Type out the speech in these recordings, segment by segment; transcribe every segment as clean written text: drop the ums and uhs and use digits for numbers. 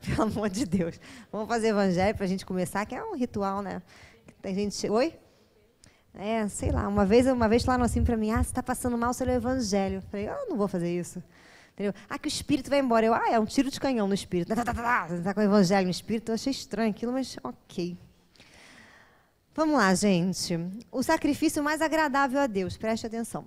Pelo amor de Deus. Vamos fazer evangelho para a gente começar, que é um ritual, né? Tem gente... Oi? Sei lá. Uma vez falaram assim para mim, você está passando mal, você lê o evangelho. Eu falei, eu não vou fazer isso. Entendeu? Que o espírito vai embora. É um tiro de canhão no espírito. Tá com o evangelho no espírito. Eu achei estranho aquilo, mas ok. Vamos lá, gente. O sacrifício mais agradável a Deus. Preste atenção.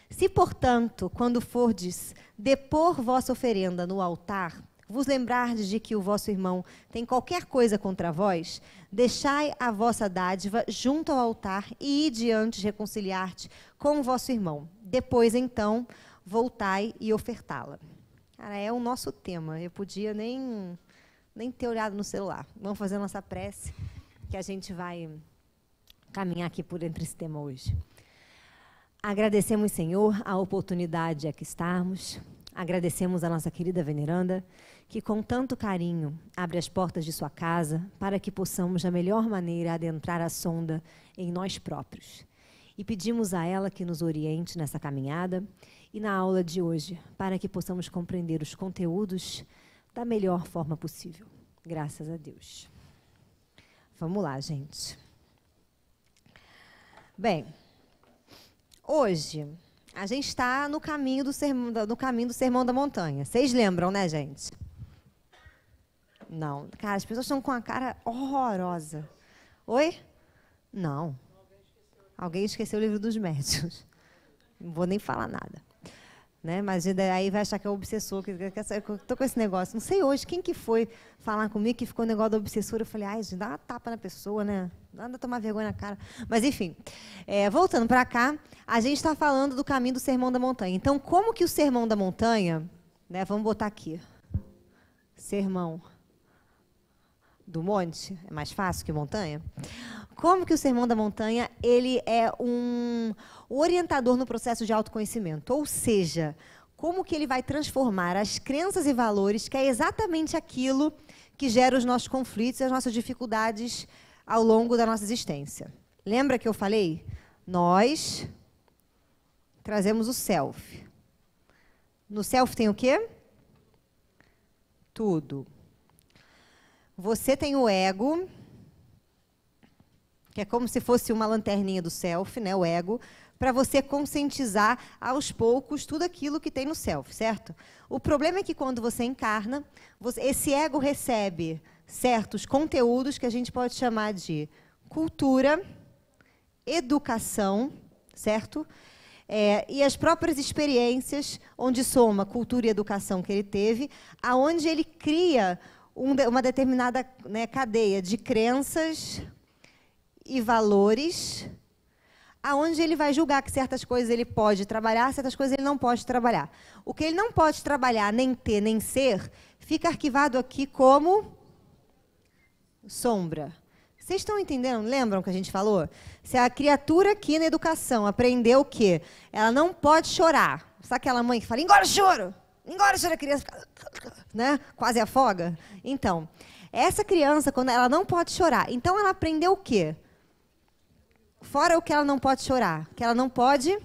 Se, portanto, quando fordes depor vossa oferenda no altar, vos lembrardes de que o vosso irmão tem qualquer coisa contra vós, deixai a vossa dádiva junto ao altar e ide antes reconciliar-te com o vosso irmão. Depois, então, voltai e ofertá-la. Cara, é o nosso tema. Eu podia nem ter olhado no celular. Vamos fazer a nossa prece, que a gente vai caminhar aqui por entre esse tema hoje. Agradecemos, Senhor, a oportunidade de aqui estarmos. Agradecemos a nossa querida veneranda, que com tanto carinho abre as portas de sua casa para que possamos, da melhor maneira, adentrar a sonda em nós próprios. E pedimos a ela que nos oriente nessa caminhada e na aula de hoje, para que possamos compreender os conteúdos da melhor forma possível. Graças a Deus. Vamos lá, gente. Bem, hoje a gente está no caminho do Sermão da Montanha. Vocês lembram, né, gente? Não. Cara, as pessoas estão com a cara horrorosa. Oi? Não. Alguém esqueceu o livro dos médiuns. Não vou nem falar nada. Né? Mas aí vai achar que é o obsessor. Eu estou com esse negócio. Não sei hoje quem que foi falar comigo que ficou o negócio do obsessor. Eu falei, gente, dá uma tapa na pessoa, né? Anda tomar vergonha na cara. Mas, enfim, voltando para cá, a gente está falando do caminho do Sermão da Montanha. Então, como que o Sermão da Montanha, né, vamos botar aqui, Sermão do Monte, é mais fácil que montanha? Como que o Sermão da Montanha ele é um orientador no processo de autoconhecimento? Ou seja, como que ele vai transformar as crenças e valores, que é exatamente aquilo que gera os nossos conflitos e as nossas dificuldades ao longo da nossa existência. Lembra que eu falei? Nós trazemos o self. No self tem o quê? Tudo. Você tem o ego, que é como se fosse uma lanterninha do self, né, o ego, para você conscientizar aos poucos tudo aquilo que tem no self, certo? O problema é que quando você encarna, esse ego recebe certos conteúdos que a gente pode chamar de cultura, educação, certo? E as próprias experiências, onde soma cultura e educação que ele teve, aonde ele cria uma determinada, né, cadeia de crenças e valores, aonde ele vai julgar que certas coisas ele pode trabalhar, certas coisas ele não pode trabalhar. O que ele não pode trabalhar, nem ter, nem ser, fica arquivado aqui como sombra. Vocês estão entendendo? Lembram que a gente falou? Se a criatura aqui na educação aprendeu o quê? Ela não pode chorar. Sabe aquela mãe que fala, engora o choro! Engora o choro, a criança fica, né? Quase afoga. Então, essa criança, quando ela não pode chorar, então ela aprendeu o quê? Fora o que ela não pode chorar, que ela não pode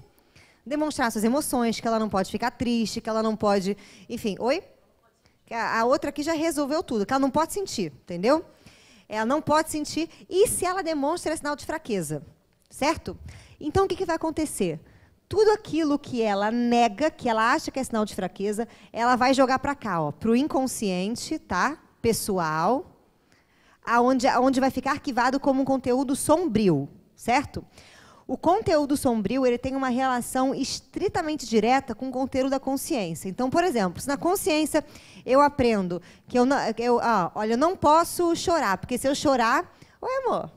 demonstrar suas emoções, que ela não pode ficar triste, que ela não pode... Enfim, oi? A outra aqui já resolveu tudo, que ela não pode sentir, entendeu? Ela não pode sentir, e se ela demonstra é sinal de fraqueza, certo? Então, o que vai acontecer? Tudo aquilo que ela nega, que ela acha que é sinal de fraqueza, ela vai jogar para cá, para o inconsciente, tá? Pessoal, aonde vai ficar arquivado como um conteúdo sombrio, certo? O conteúdo sombrio ele tem uma relação estritamente direta com o conteúdo da consciência. Então, por exemplo, se na consciência eu aprendo que olha, eu não posso chorar, porque se eu chorar... Oi, amor.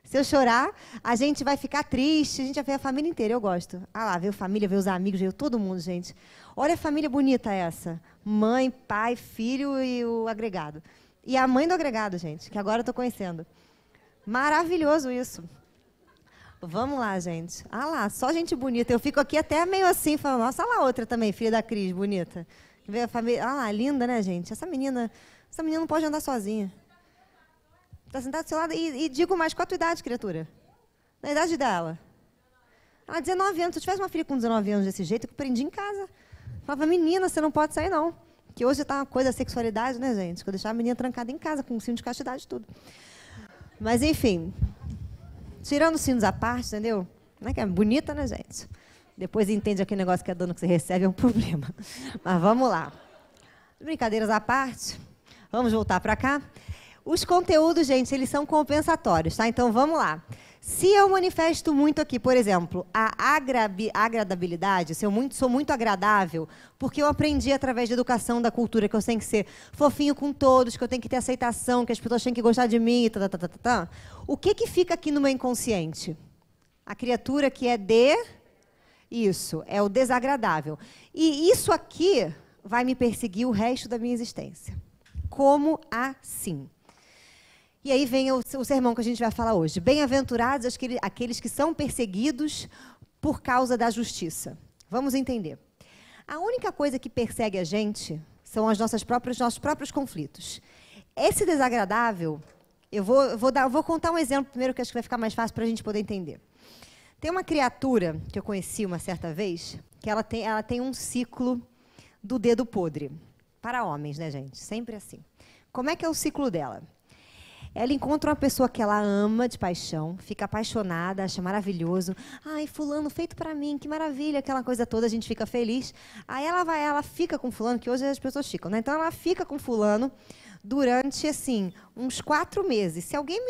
Se eu chorar, a gente vai ficar triste, a gente vai ver a família inteira, eu gosto. Ah lá, veio família, veio os amigos, veio todo mundo, gente. Olha a família bonita essa. Mãe, pai, filho e o agregado. E a mãe do agregado, gente, que agora eu estou conhecendo. Maravilhoso isso. Vamos lá, gente. Ah lá, só gente bonita. Eu fico aqui até meio assim, falando, nossa, olha lá outra também, filha da Cris, bonita. Veio a família, ah lá, linda, né, gente? Essa menina não pode andar sozinha. Está sentada do seu lado e digo mais, qual a tua idade, criatura? Na idade dela. Ela 19 anos. Se eu tivesse uma filha com 19 anos desse jeito, eu prendi em casa. Falava, menina, você não pode sair, não. Que hoje está uma coisa, a sexualidade, né, gente? Que eu deixava a menina trancada em casa, com o sino de castidade e tudo. Mas, enfim, tirando os sinos à parte, entendeu? Não é que é bonita, né, gente? Depois entende aquele negócio que é dano que você recebe, é um problema. Mas vamos lá. Brincadeiras à parte, vamos voltar para cá. Os conteúdos, gente, eles são compensatórios, tá? Então, vamos lá. Se eu manifesto muito aqui, por exemplo, a agradabilidade, se eu sou muito agradável, porque eu aprendi através da educação, da cultura, que eu tenho que ser fofinho com todos, que eu tenho que ter aceitação, que as pessoas têm que gostar de mim, o que fica aqui no meu inconsciente? A criatura que é isso, é o desagradável. E isso aqui vai me perseguir o resto da minha existência. Como assim? E aí vem o sermão que a gente vai falar hoje. Bem-aventurados aqueles que são perseguidos por causa da justiça. Vamos entender. A única coisa que persegue a gente são os nossos próprios conflitos. Esse desagradável, eu vou contar um exemplo primeiro, que acho que vai ficar mais fácil para a gente poder entender. Tem uma criatura que eu conheci uma certa vez, que ela tem um ciclo do dedo podre. Para homens, né, gente? Sempre assim. Como é que é o ciclo dela? Ela encontra uma pessoa que ela ama de paixão, fica apaixonada, acha maravilhoso. Ai, fulano, feito para mim, que maravilha, aquela coisa toda, a gente fica feliz. Aí ela fica com fulano, que hoje as pessoas ficam, né? Então ela fica com fulano durante, assim, uns 4 meses. Se alguém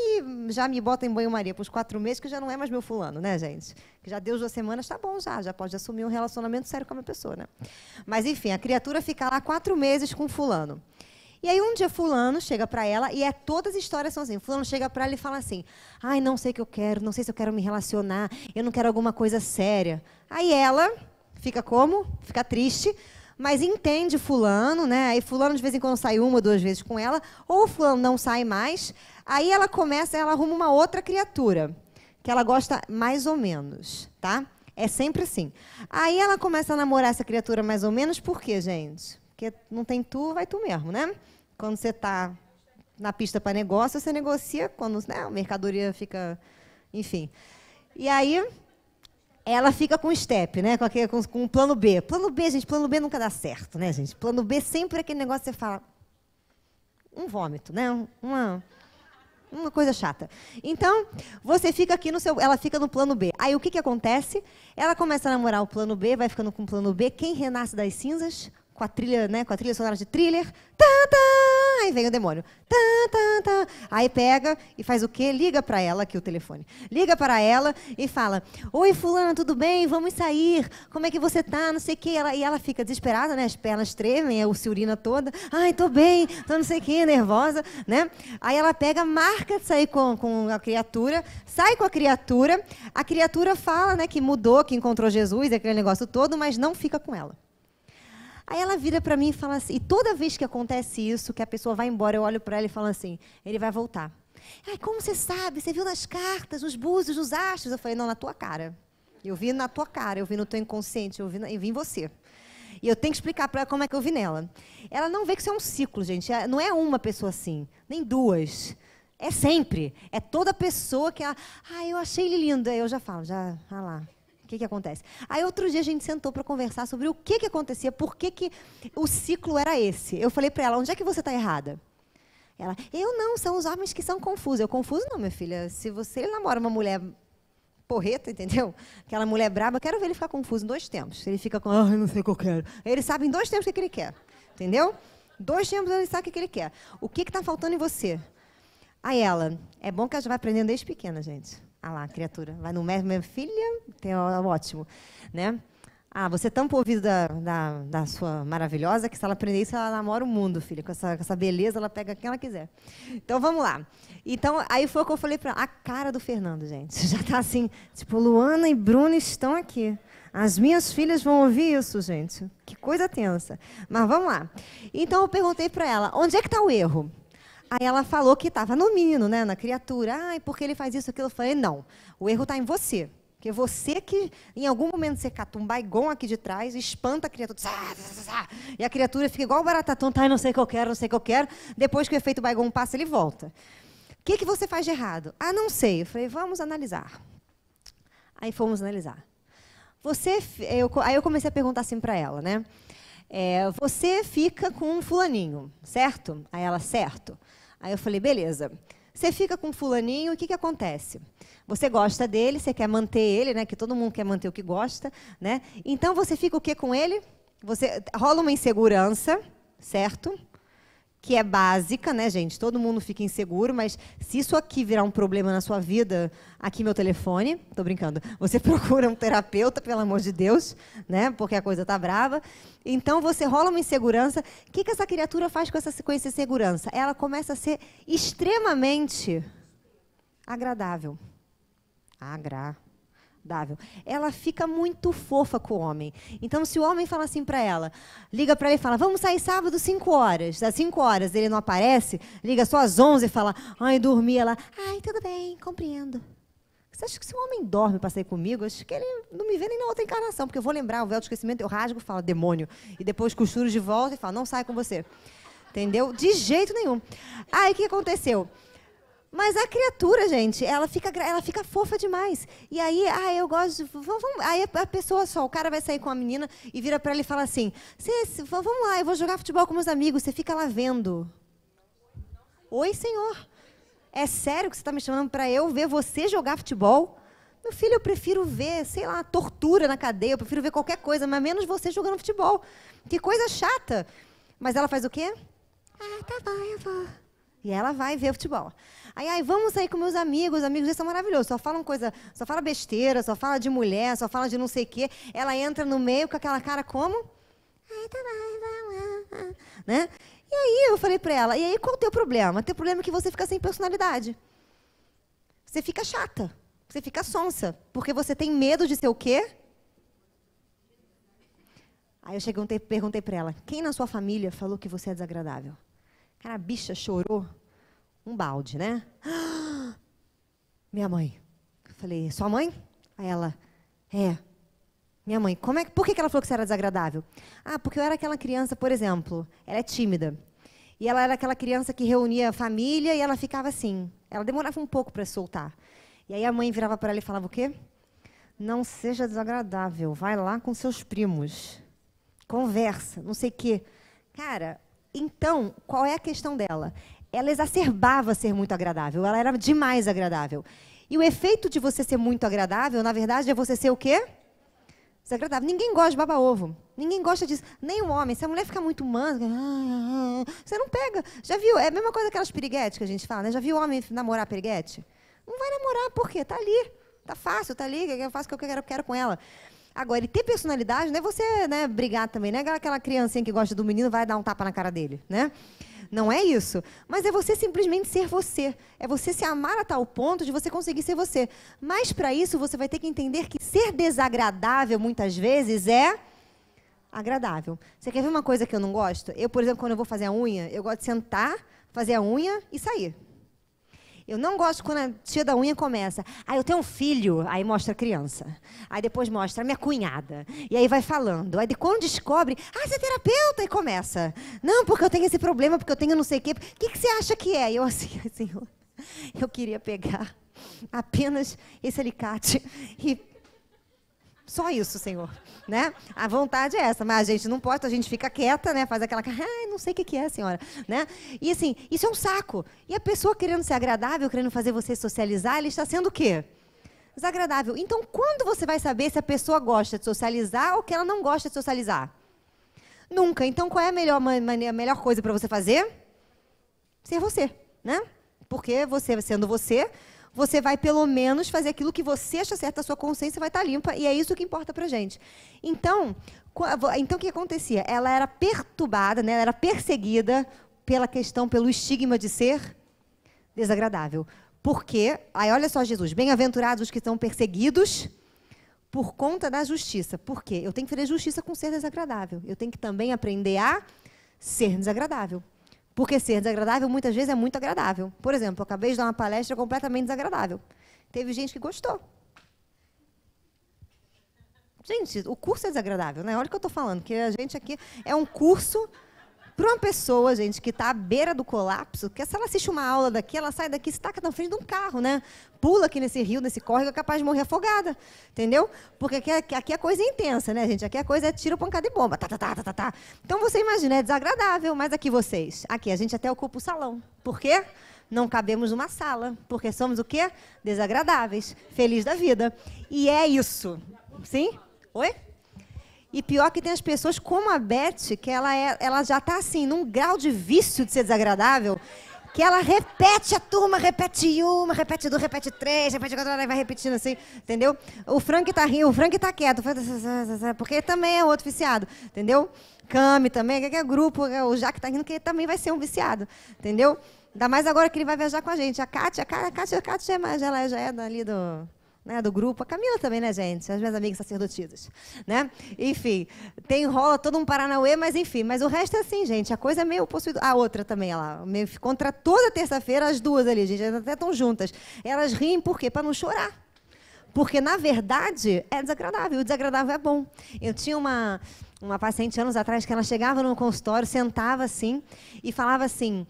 já me bota em banho-maria por uns 4 meses, que já não é mais meu fulano, né, gente? Que já deu 2 semanas, tá bom já pode assumir um relacionamento sério com a minha pessoa, né? Mas, enfim, a criatura fica lá 4 meses com fulano. E aí um dia fulano chega para ela, e todas as histórias são assim, fulano chega para ela e fala assim, ai, não sei o que eu quero, não sei se eu quero me relacionar, eu não quero alguma coisa séria. Aí ela fica como? Fica triste, mas entende fulano, né? Aí fulano de vez em quando sai 1 ou 2 vezes com ela, ou fulano não sai mais, aí ela arruma uma outra criatura, que ela gosta mais ou menos, tá? É sempre assim. Aí ela começa a namorar essa criatura mais ou menos, por quê, gente? Porque não tem tu, vai tu mesmo, né? Quando você está na pista para negócio, você negocia quando, né, a mercadoria fica... Enfim. E aí, ela fica com o step, né? Com o plano B. Plano B, gente, plano B nunca dá certo, né, gente? Plano B sempre é aquele negócio que você fala... Um vômito, né? Uma coisa chata. Então, você fica aqui ela fica no plano B. Aí, o que acontece? Ela começa a namorar o plano B, vai ficando com o plano B. Quem renasce das cinzas... Com a trilha, né? Com a trilha sonora de thriller. Tá, tá, aí vem o demônio. Tá, tá, tá. Aí pega e faz o quê? Liga para ela, aqui o telefone. Liga para ela e fala, oi, fulana, tudo bem? Vamos sair. Como é que você tá? Não sei o quê. E ela fica desesperada, né? As pernas tremem, a urina toda. Ai, tô bem, tô não sei o quê, nervosa, né? Aí ela pega, marca de sair com a criatura, sai com a criatura fala, né, que mudou, que encontrou Jesus, aquele negócio todo, mas não fica com ela. Aí ela vira para mim e fala assim, e toda vez que acontece isso, que a pessoa vai embora, eu olho para ela e falo assim, ele vai voltar. Ai, como você sabe? Você viu nas cartas, nos búzios, nos astros? Eu falei, não, na tua cara. Eu vi na tua cara, eu vi no teu inconsciente, eu vi em você. E eu tenho que explicar para ela como é que eu vi nela. Ela não vê que isso é um ciclo, gente. Não é uma pessoa assim, nem 2. É sempre. É toda pessoa que ela... Ah, eu achei ele lindo. Aí eu já falo, ah lá. O que acontece? Aí outro dia a gente sentou para conversar sobre o que acontecia, por que o ciclo era esse. Eu falei para ela, onde é que você está errada? Ela, eu não, são os homens que são confusos. Eu, confuso não, minha filha. Se ele namora uma mulher porreta, entendeu? Aquela mulher braba, eu quero ver ele ficar confuso em 2 tempos. Ele fica com, não sei o que eu quero. Ele sabe em 2 tempos o que ele quer, entendeu? 2 tempos ele sabe o que ele quer. O que está faltando em você? Aí ela, é bom que ela já vai aprendendo desde pequena, gente. Ah lá, criatura, vai no médico, minha filha, ótimo, né? Ah, você tampa o ouvido da sua maravilhosa, que se ela aprender isso, ela namora o mundo, filha. Com essa beleza, ela pega quem ela quiser. Então, vamos lá. Então, aí foi o que eu falei para ela. A cara do Fernando, gente. Já está assim, tipo, Luana e Bruna estão aqui. As minhas filhas vão ouvir isso, gente. Que coisa tensa. Mas vamos lá. Então, eu perguntei para ela, onde é que está o erro? Aí ela falou que estava no menino, né, na criatura. Ai, porque ele faz isso, aquilo. Eu falei, não, o erro está em você. Porque você que, em algum momento, você cata um baigon aqui de trás, espanta a criatura. E a criatura fica igual o baratatão, tá, não sei o que eu quero, não sei o que eu quero. Depois que o efeito baigon passa, ele volta. O que você faz de errado? Ah, não sei. Eu falei, vamos analisar. Aí fomos analisar. Aí eu comecei a perguntar assim para ela, né? você fica com um fulaninho, certo? Aí ela, certo. Aí eu falei, beleza. Você fica com um fulaninho, o que acontece? Você gosta dele, você quer manter ele, né? Que todo mundo quer manter o que gosta, né? Então você fica o que com ele? Rola uma insegurança, certo? Que é básica, né, gente? Todo mundo fica inseguro, mas se isso aqui virar um problema na sua vida, aqui meu telefone, tô brincando, você procura um terapeuta, pelo amor de Deus, né? Porque a coisa tá brava. Então você rola uma insegurança. O que essa criatura faz com essa insegurança? Ela começa a ser extremamente agradável. Ela fica muito fofa com o homem. Então, se o homem fala assim para ela, liga para ele e fala, vamos sair sábado 5 horas. Às 5 horas ele não aparece, liga só às 11 e fala, ai, dormi. Ela, ai, tudo bem, compreendo. Você acha que se um homem dorme para sair comigo, acho que ele não me vê nem na outra encarnação, porque eu vou lembrar o véu do esquecimento, eu rasgo e falo, demônio. E depois costuro de volta e falo, não sai com você. Entendeu? De jeito nenhum. Aí, o que aconteceu? Mas a criatura, gente, ela fica fofa demais. E aí, eu gosto de... Aí a pessoa o cara vai sair com a menina e vira para ela e fala assim, vamos lá, eu vou jogar futebol com meus amigos, você fica lá vendo. Oi, senhor. É sério que você está me chamando para eu ver você jogar futebol? Meu filho, eu prefiro ver, sei lá, tortura na cadeia, eu prefiro ver qualquer coisa, mas menos você jogando futebol. Que coisa chata. Mas ela faz o quê? Tá bom, eu vou. E ela vai ver futebol. Aí, vamos sair com meus amigos. Os amigos deles são maravilhosos. Só fala besteira, só fala de mulher, só fala de não sei o quê. Ela entra no meio com aquela cara como? Tá bom, vamos. Né? E aí eu falei para ela, e aí qual é o teu problema? O teu problema é que você fica sem personalidade. Você fica chata. Você fica sonsa. Porque você tem medo de ser o quê? Aí eu perguntei para ela, quem na sua família falou que você é desagradável? Cara, a bicha chorou um balde, né? Minha mãe. Eu falei, sua mãe? Aí ela, minha mãe. Por que ela falou que você era desagradável? Porque eu era aquela criança, por exemplo, ela é tímida. E ela era aquela criança que reunia a família e ela ficava assim. Ela demorava um pouco para soltar. E aí a mãe virava para ela e falava o quê? Não seja desagradável, vai lá com seus primos. Conversa, não sei o quê. Cara, então, qual é a questão dela? Ela exacerbava ser muito agradável, ela era demais agradável. E o efeito de você ser muito agradável, na verdade, é você ser o quê? Desagradável. Ninguém gosta de baba-ovo. Ninguém gosta disso. Nem o homem. Se a mulher ficar muito mansa, você não pega. Já viu? É a mesma coisa que aquelas piriguetes que a gente fala, né? Já viu homem namorar piriguete? Não vai namorar, por quê? Tá ali. Tá fácil, tá ali. Eu faço o que eu quero com ela. Agora, ele ter personalidade não é você, né, brigar também, não é aquela criancinha que gosta do menino vai dar um tapa na cara dele, né? Não é isso. Mas é você simplesmente ser você. É você se amar a tal ponto de você conseguir ser você. Mas, para isso, você vai ter que entender que ser desagradável, muitas vezes, é agradável. Você quer ver uma coisa que eu não gosto? Eu, por exemplo, quando eu vou fazer a unha, eu gosto de sentar, fazer a unha e sair. Eu não gosto quando a tia da unha começa. Eu tenho um filho, aí mostra a criança. Aí depois mostra a minha cunhada. E aí vai falando. Aí quando descobre, você é terapeuta, e começa. Não, porque eu tenho esse problema, porque eu tenho não sei o quê. O que você acha que é? E eu assim, Senhor, eu queria pegar apenas esse alicate e... Só isso, Senhor, né? A vontade é essa, mas a gente não pode, a gente fica quieta, né? Faz aquela cara, não sei o que é, senhora, né? E assim, isso é um saco. E a pessoa querendo ser agradável, querendo fazer você socializar, ele está sendo o quê? Desagradável. Então, quando você vai saber se a pessoa gosta de socializar ou que ela não gosta de socializar? Nunca. Então, qual é a melhor coisa para você fazer? Ser você, né? Porque você, sendo você, você vai, pelo menos, fazer aquilo que você acha certo, a sua consciência vai estar limpa, e é isso que importa pra gente. Então, o que acontecia? Ela era perturbada, né? Ela era perseguida pelo estigma de ser desagradável. Porque, olha só Jesus, bem-aventurados os que estão perseguidos por conta da justiça. Por quê? Eu tenho que fazer justiça com ser desagradável. Eu tenho que também aprender a ser desagradável. Porque ser desagradável, muitas vezes, é muito agradável. Por exemplo, eu acabei de dar uma palestra completamente desagradável. Teve gente que gostou. Gente, o curso é desagradável, né? Olha o que eu estou falando, que a gente aqui é um curso Para uma pessoa, gente, que está à beira do colapso, que se ela assiste uma aula daqui, ela sai daqui e se taca na frente de um carro, né? Pula aqui nesse rio, nesse córrego, é capaz de morrer afogada, entendeu? Porque aqui a coisa é intensa, né, gente? Aqui a coisa é tiro, pancada e bomba. Tá, tá, tá, tá, tá, tá. Então, você imagina, é desagradável, mas aqui vocês, aqui a gente até ocupa o salão. Por quê? Não cabemos numa sala, porque somos o quê? Desagradáveis, feliz da vida. E é isso. Sim? Oi? E pior que tem as pessoas como a Beth, que ela já está assim, num grau de vício de ser desagradável, que ela repete a turma, repete uma, repete duas, repete três, repete quatro, ela vai repetindo assim, entendeu? O Frank tá rindo, o Frank tá quieto, porque ele também é outro viciado, entendeu? Cami também, que é grupo, o Jaque tá rindo, que ele também vai ser um viciado, entendeu? Ainda mais agora que ele vai viajar com a gente. A Kátia já é dali do grupo. A Camila também, né, gente? As minhas amigas sacerdotisas, né? Enfim, rola todo um paranauê, mas enfim. Mas o resto é assim, gente. A coisa é meio possuída. A outra também, ela meio contra toda terça-feira, as duas ali, gente. Elas até estão juntas. Elas riem por quê? Para não chorar. Porque, na verdade, é desagradável. O desagradável é bom. Eu tinha uma paciente anos atrás que ela chegava no consultório, sentava assim e falava assim,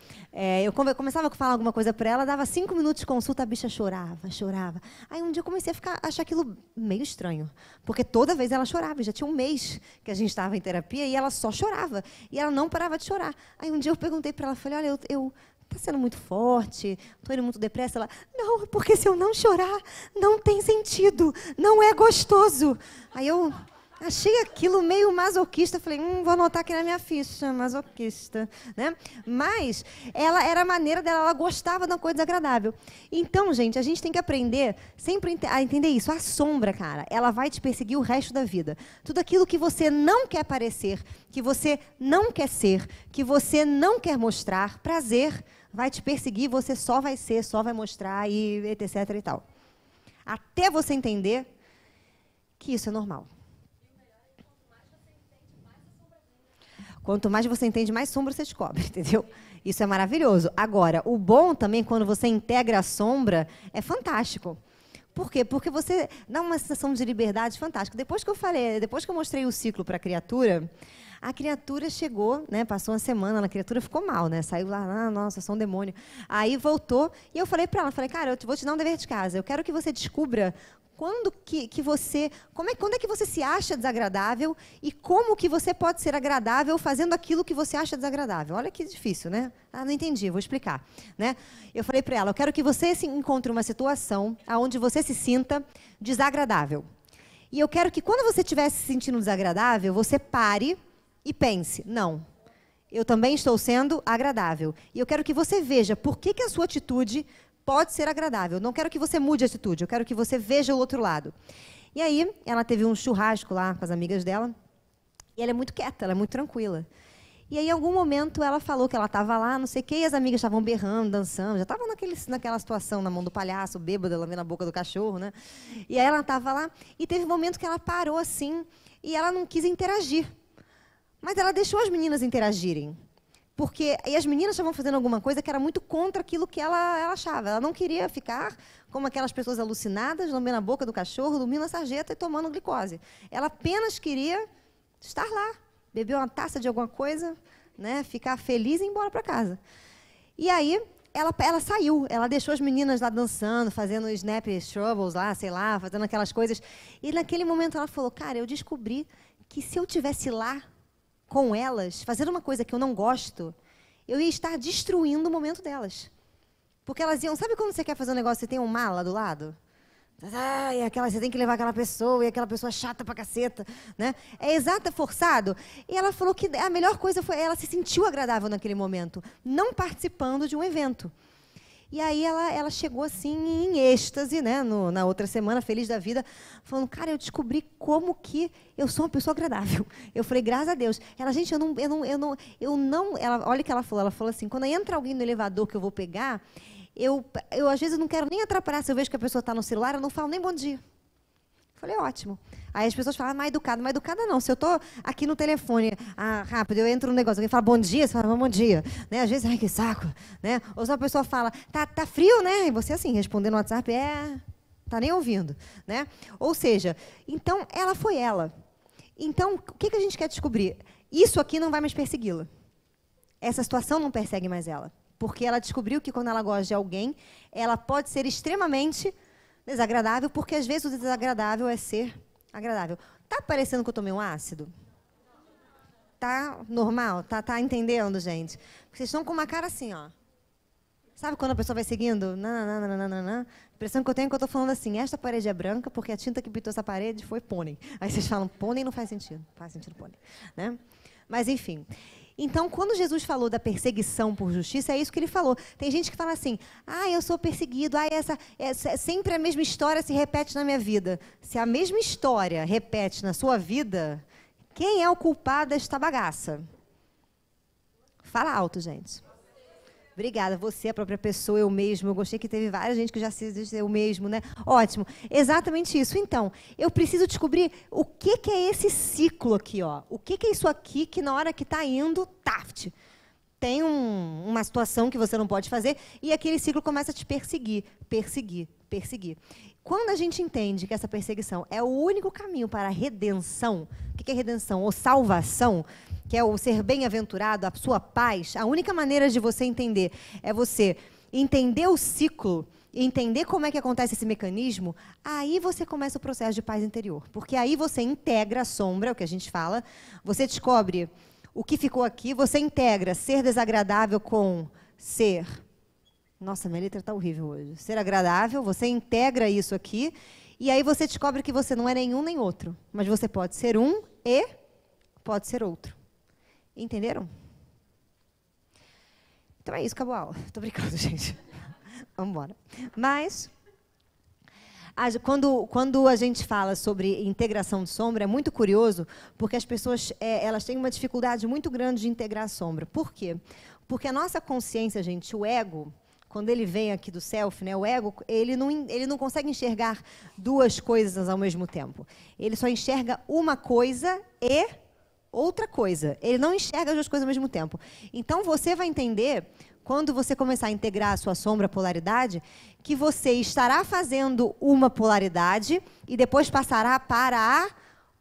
eu começava a falar alguma coisa para ela, dava 5 minutos de consulta, a bicha chorava. Aí um dia eu comecei a achar aquilo meio estranho, porque toda vez ela chorava, já tinha um mês que a gente estava em terapia e ela só chorava, e ela não parava de chorar. Aí um dia eu perguntei para ela, falei, olha, está sendo muito forte, estou indo muito depressa. Ela, não, porque se eu não chorar, não tem sentido, não é gostoso. Aí eu achei aquilo meio masoquista, falei, vou anotar aqui na minha ficha, masoquista, né? Mas era a maneira dela, ela gostava de uma coisa desagradável. Então, gente, a gente tem que aprender sempre a entender isso. A sombra, cara, ela vai te perseguir o resto da vida. Tudo aquilo que você não quer parecer, que você não quer ser, que você não quer mostrar, prazer, vai te perseguir, você só vai ser, só vai mostrar e etc e tal. Até você entender que isso é normal. Quanto mais você entende, mais sombra você descobre, entendeu? Isso é maravilhoso. Agora, o bom também, quando você integra a sombra, é fantástico. Por quê? Porque você dá uma sensação de liberdade fantástica. Depois que eu mostrei o ciclo para a criatura chegou, né? Passou uma semana, a criatura ficou mal, né? Saiu lá, nossa, sou um demônio. Aí voltou, e eu falei para ela, cara, eu vou te dar um dever de casa. Eu quero que você descubra quando é que você se acha desagradável e como que você pode ser agradável fazendo aquilo que você acha desagradável. Olha que difícil, né? Não entendi, vou explicar, né? Eu falei para ela, eu quero que você encontre uma situação onde você se sinta desagradável. E eu quero que quando você estiver se sentindo desagradável, você pare e pense, não, eu também estou sendo agradável. E eu quero que você veja por que a sua atitude pode ser agradável. Não quero que você mude a atitude, eu quero que você veja o outro lado. E aí, ela teve um churrasco lá com as amigas dela, e ela é muito quieta, ela é muito tranquila. E aí, em algum momento, ela falou que ela estava lá, não sei o quê, e as amigas estavam berrando, dançando, já estavam naquela situação, na mão do palhaço, bêbada, ela vendo a boca do cachorro, né? E aí ela estava lá, e teve um momento que ela parou assim, e ela não quis interagir. Mas ela deixou as meninas interagirem. Porque e as meninas estavam fazendo alguma coisa que era muito contra aquilo que ela achava. Ela não queria ficar como aquelas pessoas alucinadas, lambendo a boca do cachorro, dormindo na sarjeta e tomando glicose. Ela apenas queria estar lá, beber uma taça de alguma coisa, né, ficar feliz e ir embora para casa. E aí ela saiu, ela deixou as meninas lá dançando, fazendo snap troubles lá, sei lá, fazendo aquelas coisas. E naquele momento ela falou, cara, eu descobri que se eu estivesse lá, com elas, fazendo uma coisa que eu não gosto, eu ia estar destruindo o momento delas. Porque elas iam... Sabe quando você quer fazer um negócio e tem um mala do lado? Você tem que levar aquela pessoa, e aquela pessoa chata pra caceta, né? É forçado. E ela falou que a melhor coisa foi... Ela se sentiu agradável naquele momento, não participando de um evento. E aí ela chegou assim em êxtase, né, na outra semana, feliz da vida, falando, cara, eu descobri como que eu sou uma pessoa agradável. Eu falei, graças a Deus. Ela, gente, olha o que ela falou assim, quando entra alguém no elevador que eu vou pegar, eu às vezes não quero nem atrapalhar, se eu vejo que a pessoa está no celular, eu não falo nem bom dia. Falei, ótimo. Aí as pessoas falam, mais educada não. Se eu estou aqui no telefone, rápido, eu entro no negócio, alguém fala bom dia, você fala bom dia. Né? Às vezes, ai, que saco. Né? Ou se uma pessoa fala, tá frio, né? E você assim, respondendo no WhatsApp, tá nem ouvindo. Né? Ou seja, então, ela foi ela. Então, o que a gente quer descobrir? Isso aqui não vai mais persegui-la. essa situação não persegue mais ela. Porque ela descobriu que quando ela gosta de alguém, ela pode ser extremamente desagradável, porque às vezes o desagradável é ser agradável. Tá parecendo que eu tomei um ácido? Tá normal? Tá entendendo, gente? Vocês estão com uma cara assim, ó. Sabe quando a pessoa vai seguindo? A impressão que eu tenho é que eu estou falando assim, esta parede é branca porque a tinta que pintou essa parede foi pônei. Aí vocês falam, pônei não faz sentido. Faz sentido pônei. Né? Mas, enfim. Então, quando Jesus falou da perseguição por justiça, é isso que ele falou. Tem gente que fala assim, eu sou perseguido, sempre a mesma história se repete na minha vida. Se a mesma história repete na sua vida, quem é o culpado desta bagaça? Fala alto, gente. Obrigada, você, a própria pessoa, eu mesmo. Eu gostei que teve várias gente que já se diz eu mesmo, né? Ótimo. Exatamente isso. Então, eu preciso descobrir o que é esse ciclo aqui, ó. O que é isso aqui que na hora que está indo, taft. Tem uma situação que você não pode fazer e aquele ciclo começa a te perseguir, perseguir, perseguir. Quando a gente entende que essa perseguição é o único caminho para a redenção, o que é redenção? Ou salvação, que é o ser bem-aventurado, a sua paz, a única maneira de você entender é você entender o ciclo, entender como é que acontece esse mecanismo, aí você começa o processo de paz interior. Porque aí você integra a sombra, o que a gente fala, você descobre o que ficou aqui, você integra ser desagradável com ser... Nossa, minha letra está horrível hoje. Ser agradável, você integra isso aqui, e aí você descobre que você não é nenhum nem outro, mas você pode ser um e pode ser outro. Entenderam? Então é isso, acabou a aula. Estou brincando, gente. Vamos embora. Mas, quando a gente fala sobre integração de sombra, é muito curioso, porque as pessoas elas têm uma dificuldade muito grande de integrar a sombra. Por quê? Porque a nossa consciência, gente, o ego, quando ele vem aqui do self, né, o ego, ele não consegue enxergar duas coisas ao mesmo tempo. Ele só enxerga uma coisa e outra coisa. Ele não enxerga as duas coisas ao mesmo tempo. Então, você vai entender, quando você começar a integrar a sua sombra, a polaridade, que você estará fazendo uma polaridade e depois passará para a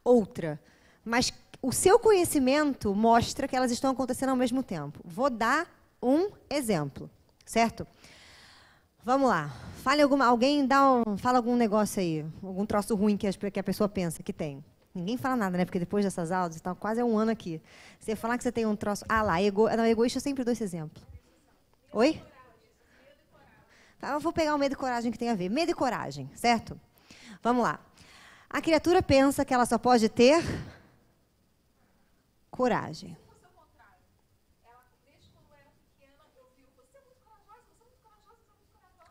outra. Mas o seu conhecimento mostra que elas estão acontecendo ao mesmo tempo. Vou dar um exemplo, certo? Vamos lá. Alguém fala algum negócio aí, algum troço ruim que a pessoa pensa que tem. Ninguém fala nada, né? Porque depois dessas aulas, está quase um ano aqui. Você falar que você tem um troço... egoísta eu sempre dou esse exemplo. Oi? Eu vou pegar o medo e coragem que tem a ver. Medo e coragem, certo? Vamos lá. A criatura pensa que ela só pode ter coragem.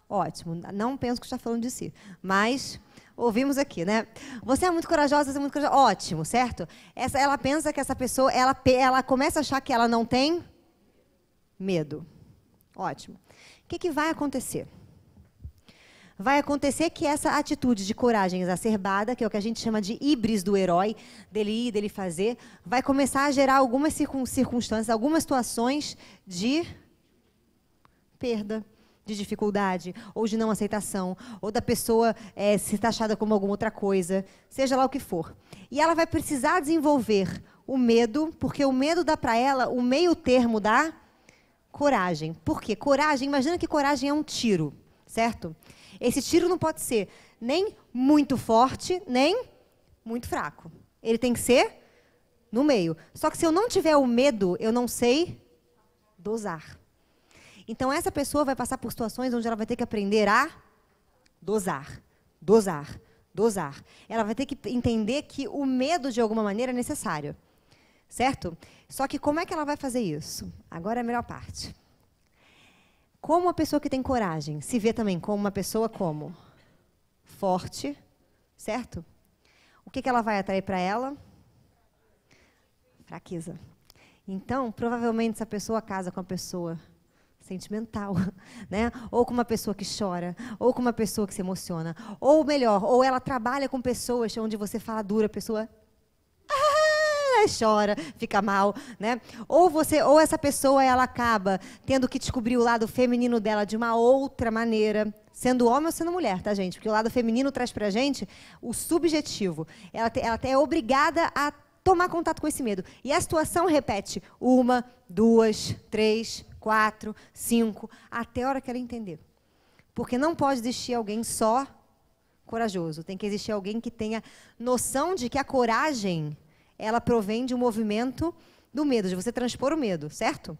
Ótimo. Não penso que está falando de si. Mas... ouvimos aqui, né? Você é muito corajosa, você é muito corajosa. Ótimo, certo? Ela pensa que essa pessoa, ela começa a achar que ela não tem medo. Ótimo. O que vai acontecer? Vai acontecer que essa atitude de coragem exacerbada, que é o que a gente chama de híbris do herói, dele ir, dele fazer, vai começar a gerar algumas circunstâncias, algumas situações de perda, de dificuldade, ou de não aceitação, ou da pessoa ser taxada como alguma outra coisa, seja lá o que for. E ela vai precisar desenvolver o medo, porque o medo dá para ela o meio termo da coragem. Por quê? Coragem, imagina que coragem é um tiro, certo? Esse tiro não pode ser nem muito forte, nem muito fraco. Ele tem que ser no meio. Só que se eu não tiver o medo, eu não sei dosar. Então, essa pessoa vai passar por situações onde ela vai ter que aprender a dosar, dosar, dosar. Ela vai ter que entender que o medo, de alguma maneira, é necessário. Certo? Só que como é que ela vai fazer isso? Agora é a melhor parte. Como a pessoa que tem coragem se vê também como uma pessoa como? Forte, certo? O que ela vai atrair para ela? Fraqueza. Então, provavelmente, essa pessoa casa com uma pessoa sentimental, né? Ou com uma pessoa que chora, ou com uma pessoa que se emociona, ou melhor, ou ela trabalha com pessoas onde você fala dura, a pessoa chora, fica mal, né? Ou essa pessoa ela acaba tendo que descobrir o lado feminino dela de uma outra maneira, sendo homem ou sendo mulher, tá, gente? Porque o lado feminino traz pra gente o subjetivo. Ela é obrigada a tomar contato com esse medo. E a situação repete 1, 2, 3, 4, 5, até a hora que ela entender. Porque não pode existir alguém só corajoso. Tem que existir alguém que tenha noção de que a coragem, ela provém de um movimento do medo, de você transpor o medo, certo?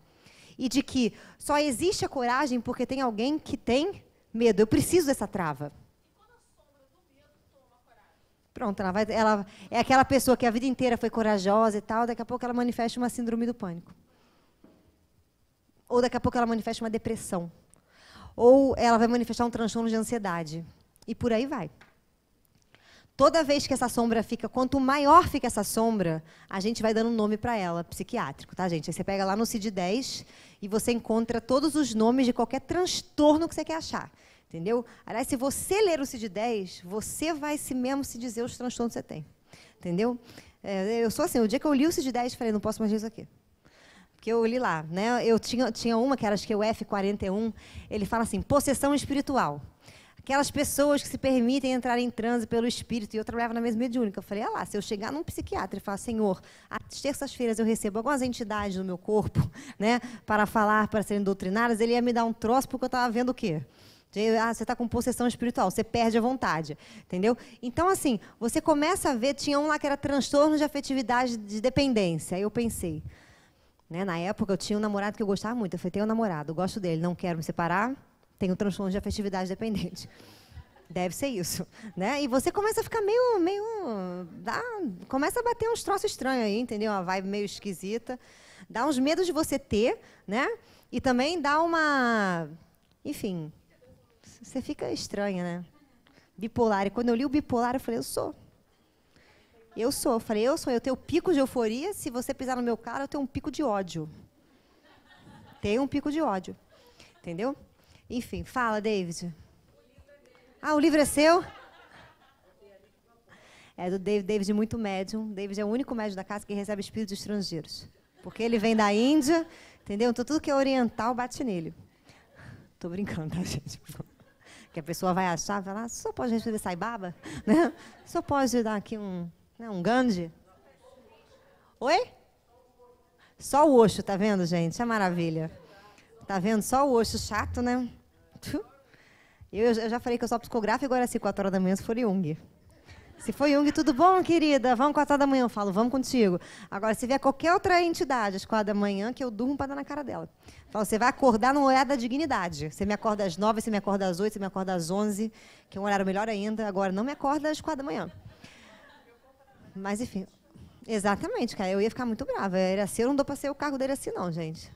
E de que só existe a coragem porque tem alguém que tem medo. Eu preciso dessa trava. Pronto, ela é aquela pessoa que a vida inteira foi corajosa e tal, daqui a pouco ela manifesta uma síndrome do pânico. Ou daqui a pouco ela manifesta uma depressão. Ou ela vai manifestar um transtorno de ansiedade. E por aí vai. Toda vez que essa sombra fica, quanto maior fica essa sombra, a gente vai dando um nome para ela, psiquiátrico, tá, gente? Aí você pega lá no CID-10 e você encontra todos os nomes de qualquer transtorno que você quer achar. Entendeu? Aliás, se você ler o CID-10, você vai mesmo se dizer os transtornos que você tem. Entendeu? Eu sou assim, o dia que eu li o CID-10, falei, não posso mais ler isso aqui. Porque eu li lá, né? Eu tinha uma, que era, acho que o F41, ele fala assim, possessão espiritual. Aquelas pessoas que se permitem entrar em transe pelo espírito. E eu trabalhava na mesma mediúnica. Eu falei, lá, se eu chegar num psiquiatra e falar, Senhor, às terças-feiras eu recebo algumas entidades no meu corpo, né, para falar, para serem doutrinárias, ele ia me dar um troço porque eu estava vendo o quê? Você está com possessão espiritual, você perde a vontade, entendeu? Então, assim, você começa a ver, tinha um lá que era transtorno de afetividade de dependência. Aí eu pensei, né, na época eu tinha um namorado que eu gostava muito. Eu falei, tenho um namorado, eu gosto dele, não quero me separar, tenho transtorno de afetividade dependente. Deve ser isso, né? E você começa a ficar começa a bater uns troços estranhos aí, entendeu? Uma vibe meio esquisita. Dá uns medos de você ter, né? E também dá uma... Enfim, você fica estranha, né? Bipolar. E quando eu li o bipolar, eu falei, eu sou. Eu falei, eu tenho pico de euforia, se você pisar no meu cara, eu tenho um pico de ódio. Tenho um pico de ódio. Entendeu? Enfim, fala, David. Ah, o livro é seu? É do David, muito médium. David é o único médium da casa que recebe espíritos estrangeiros. Porque ele vem da Índia, entendeu? Então tudo que é oriental bate nele. Tô brincando, tá, gente? Que a pessoa vai achar, vai lá, só pode receber Sai Baba? Né? Só pode dar aqui um Gandhi? Oi? Só o Osho, tá vendo, gente? É maravilha. Tá vendo? Só o Osho chato, né? Eu já falei que eu sou psicógrafa e agora assim, 4 horas da manhã, se for Jung. Se for Jung, tudo bom, querida? Vamos 4 horas da manhã. Eu falo, vamos contigo. Agora, se vier qualquer outra entidade às 4 da manhã, que eu durmo para dar na cara dela. Eu falo, você vai acordar no horário da dignidade. Você me acorda às 9, você me acorda às 8, você me acorda às 11, que é um horário melhor ainda. Agora, não me acorda às 4 da manhã. Mas, enfim. Exatamente, cara. Eu ia ficar muito brava. Era assim, eu não dou para ser o cargo dele assim, não, gente.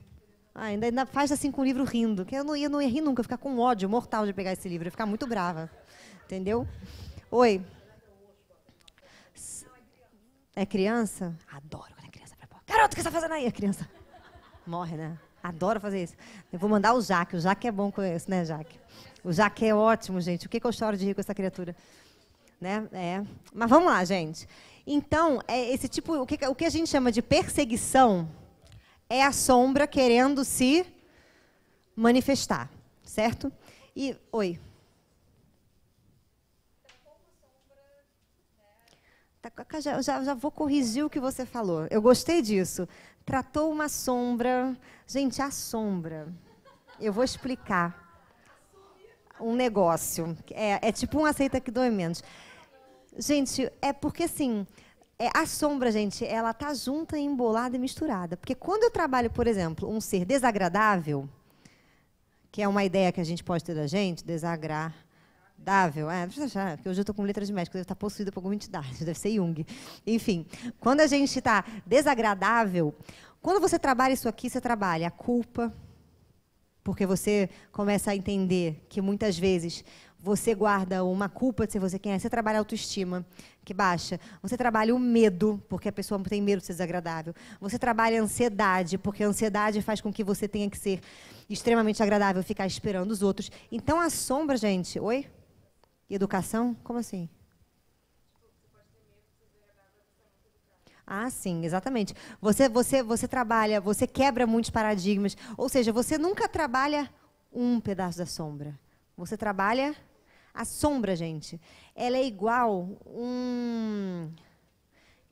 Ainda faz assim com o livro rindo. Que eu não ia rir nunca. Eu ia ficar com ódio mortal de pegar esse livro. Eu ia ficar muito brava. Entendeu? Oi. É criança? Adoro quando é criança. Garoto, o que você está fazendo aí? A criança morre, né? Adoro fazer isso. Eu vou mandar o Jaque. O Jaque é bom com isso, né, Jaque? O Jaque é ótimo, gente. O que eu choro de rir com essa criatura? Né? Mas vamos lá, gente. Então, esse tipo, o que a gente chama de perseguição é a sombra querendo se manifestar, certo? Oi. Já vou corrigir o que você falou. Eu gostei disso. Tratou uma sombra. Gente, a sombra. Eu vou explicar um negócio. É tipo um aceita que dói menos. Gente, é porque assim, a sombra, gente, ela tá junta, embolada e misturada. Porque quando eu trabalho, por exemplo, um ser desagradável, que é uma ideia que a gente pode ter da gente, desagradável, porque hoje eu estou com letra de médico, deve estar possuída por alguma entidade, deve ser Jung. Enfim, quando a gente está desagradável, quando você trabalha isso aqui, você trabalha a culpa, porque você começa a entender que muitas vezes você guarda uma culpa de ser você quem é. Você trabalha a autoestima, que baixa. Você trabalha o medo, porque a pessoa tem medo de ser desagradável. Você trabalha a ansiedade, porque a ansiedade faz com que você tenha que ser extremamente agradável, ficar esperando os outros. Então, a sombra, gente... Oi? Educação? Como assim? Ah, sim, exatamente. Você trabalha, você quebra muitos paradigmas. Ou seja, você nunca trabalha um pedaço da sombra. Você trabalha a sombra, gente. Ela é igual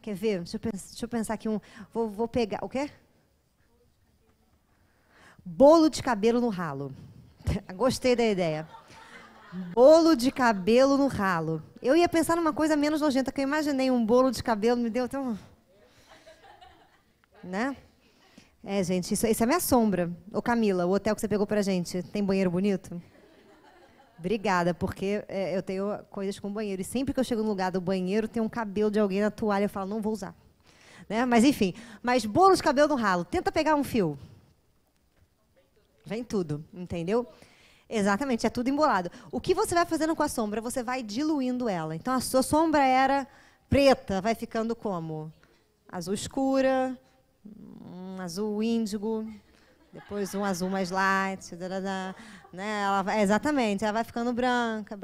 Quer ver? Deixa eu pensar aqui um... Vou pegar... O quê? Bolo de cabelo no ralo. Gostei da ideia. Bolo de cabelo no ralo. Eu ia pensar numa coisa menos nojenta, que eu imaginei um bolo de cabelo, me deu tão... Né? É, gente, isso é minha sombra. Ô, Camila, o hotel que você pegou pra gente, tem banheiro bonito? Obrigada, porque eu tenho coisas com banheiro. E sempre que eu chego no lugar do banheiro, tem um cabelo de alguém na toalha, eu falo, não vou usar. Né? Mas, enfim. Mas bolo de cabelo no ralo. Tenta pegar um fio. Vem tudo, entendeu? Exatamente, é tudo embolado. O que você vai fazendo com a sombra? Você vai diluindo ela. Então, a sua sombra era preta, vai ficando como? Azul escura, um azul índigo, depois um azul mais light, né? Exatamente, ela vai ficando branca,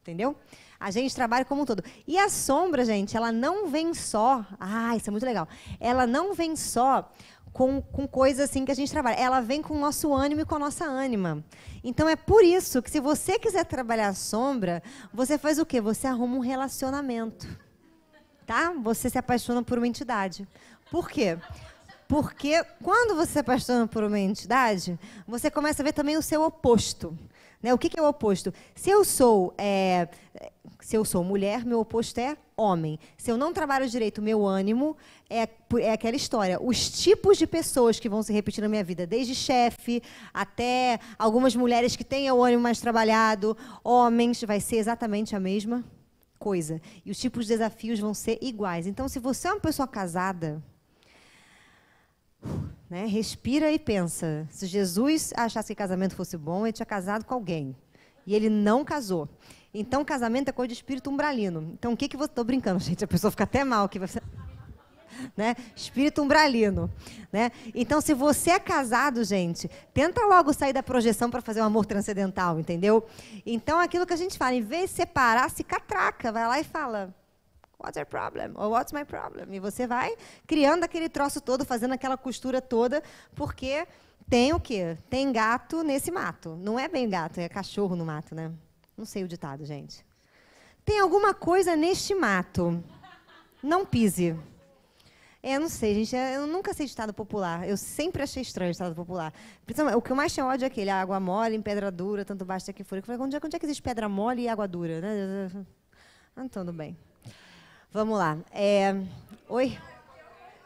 entendeu? A gente trabalha como um todo. E a sombra, gente, ela não vem só... Ah, isso é muito legal. Ela não vem só com coisas assim que a gente trabalha. Ela vem com o nosso ânimo e com a nossa ânima. Então, é por isso que se você quiser trabalhar a sombra, você faz o quê? Você arruma um relacionamento. Tá? Você se apaixona por uma entidade. Por quê? Porque quando você se apaixona por uma entidade, você começa a ver também o seu oposto. Né? O que é o oposto? Se eu sou mulher, meu oposto é homem. Se eu não trabalho direito o meu ânimo, é aquela história. Os tipos de pessoas que vão se repetir na minha vida, desde chefe até algumas mulheres que têm o ânimo mais trabalhado, homens, vai ser exatamente a mesma coisa. E os tipos de desafios vão ser iguais. Então, se você é uma pessoa casada, né, respira e pensa. Se Jesus achasse que casamento fosse bom, ele tinha casado com alguém. E ele não casou. Então, casamento é coisa de espírito umbralino. Então, o que você... Estou brincando, gente. A pessoa fica até mal. Que você... Né? Espírito umbralino. Né? Então, se você é casado, gente, tenta logo sair da projeção para fazer um amor transcendental, entendeu? Então, aquilo que a gente fala, em vez de separar, se catraca. Vai lá e fala... What's your problem? Or what's my problem? E você vai criando aquele troço todo, fazendo aquela costura toda, porque tem o quê? Tem gato nesse mato. Não é bem gato, é cachorro no mato, né? Não sei o ditado, gente. Tem alguma coisa neste mato. Não pise. Não sei, gente. Eu nunca sei ditado popular. Eu sempre achei estranho o ditado popular. O que eu mais tinha ódio é aquele água mole em pedra dura, tanto basta que for. Eu falei, onde é que existe pedra mole e água dura? Né? Então, tudo bem. Vamos lá. Oi?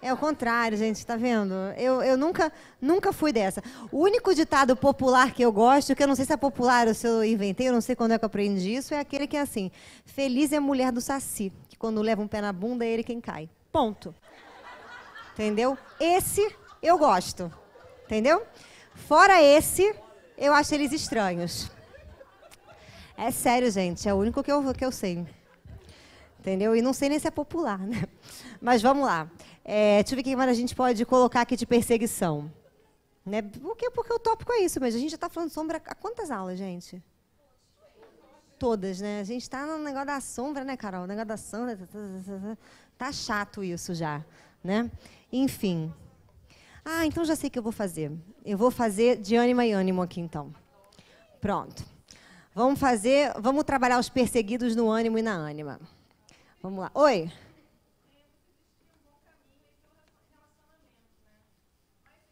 É o contrário, gente, tá vendo? Eu nunca fui dessa. O único ditado popular que eu gosto, que eu não sei se é popular ou se eu inventei, eu não sei quando é que eu aprendi isso, é aquele que é assim: feliz é a mulher do saci, que quando leva um pé na bunda é ele quem cai. Ponto. Entendeu? Esse eu gosto. Entendeu? Fora esse, eu acho eles estranhos. É sério, gente, é o único que eu sei. Entendeu? E não sei nem se é popular, né? Mas vamos lá. Deixa eu ver o que mais a gente pode colocar aqui de perseguição. Né? Porque o tópico é isso mesmo. A gente já está falando de sombra há quantas aulas, gente? Todas, né? A gente está no negócio da sombra, né, Carol? O negócio da sombra. Tá chato isso já, né? Enfim. Então já sei o que eu vou fazer. Eu vou fazer de ânima e ânimo aqui, então. Pronto. Vamos trabalhar os perseguidos no ânimo e na ânima. Vamos lá. Oi?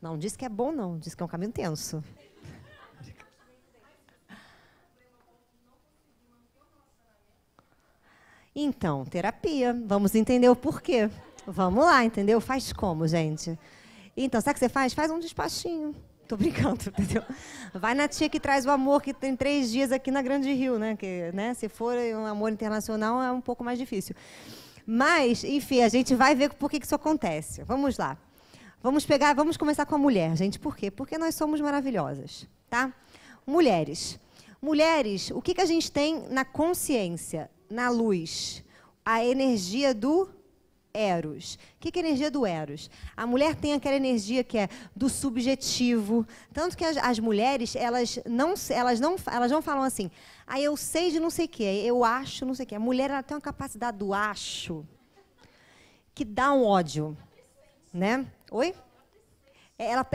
Não disse que é bom, não. Disse que é um caminho tenso. Então, terapia. Vamos entender o porquê. Vamos lá, entendeu? Faz como, gente? Então, sabe o que você faz? Faz um despachinho. Tô brincando, entendeu? Vai na tia que traz o amor, que tem 3 dias aqui na Grande Rio, né? Que, né? Se for um amor internacional, é um pouco mais difícil. Mas, enfim, a gente vai ver por que isso acontece. Vamos lá. Vamos começar com a mulher, gente. Por quê? Porque nós somos maravilhosas, tá? Mulheres. Mulheres, o que a gente tem na consciência, na luz? A energia do Eros. O que é a energia do Eros? A mulher tem aquela energia que é do subjetivo. Tanto que as mulheres, elas não falam assim, eu sei de não sei o quê, eu acho não sei o quê. A mulher, ela tem uma capacidade do acho que dá um ódio. Né? Oi? Ela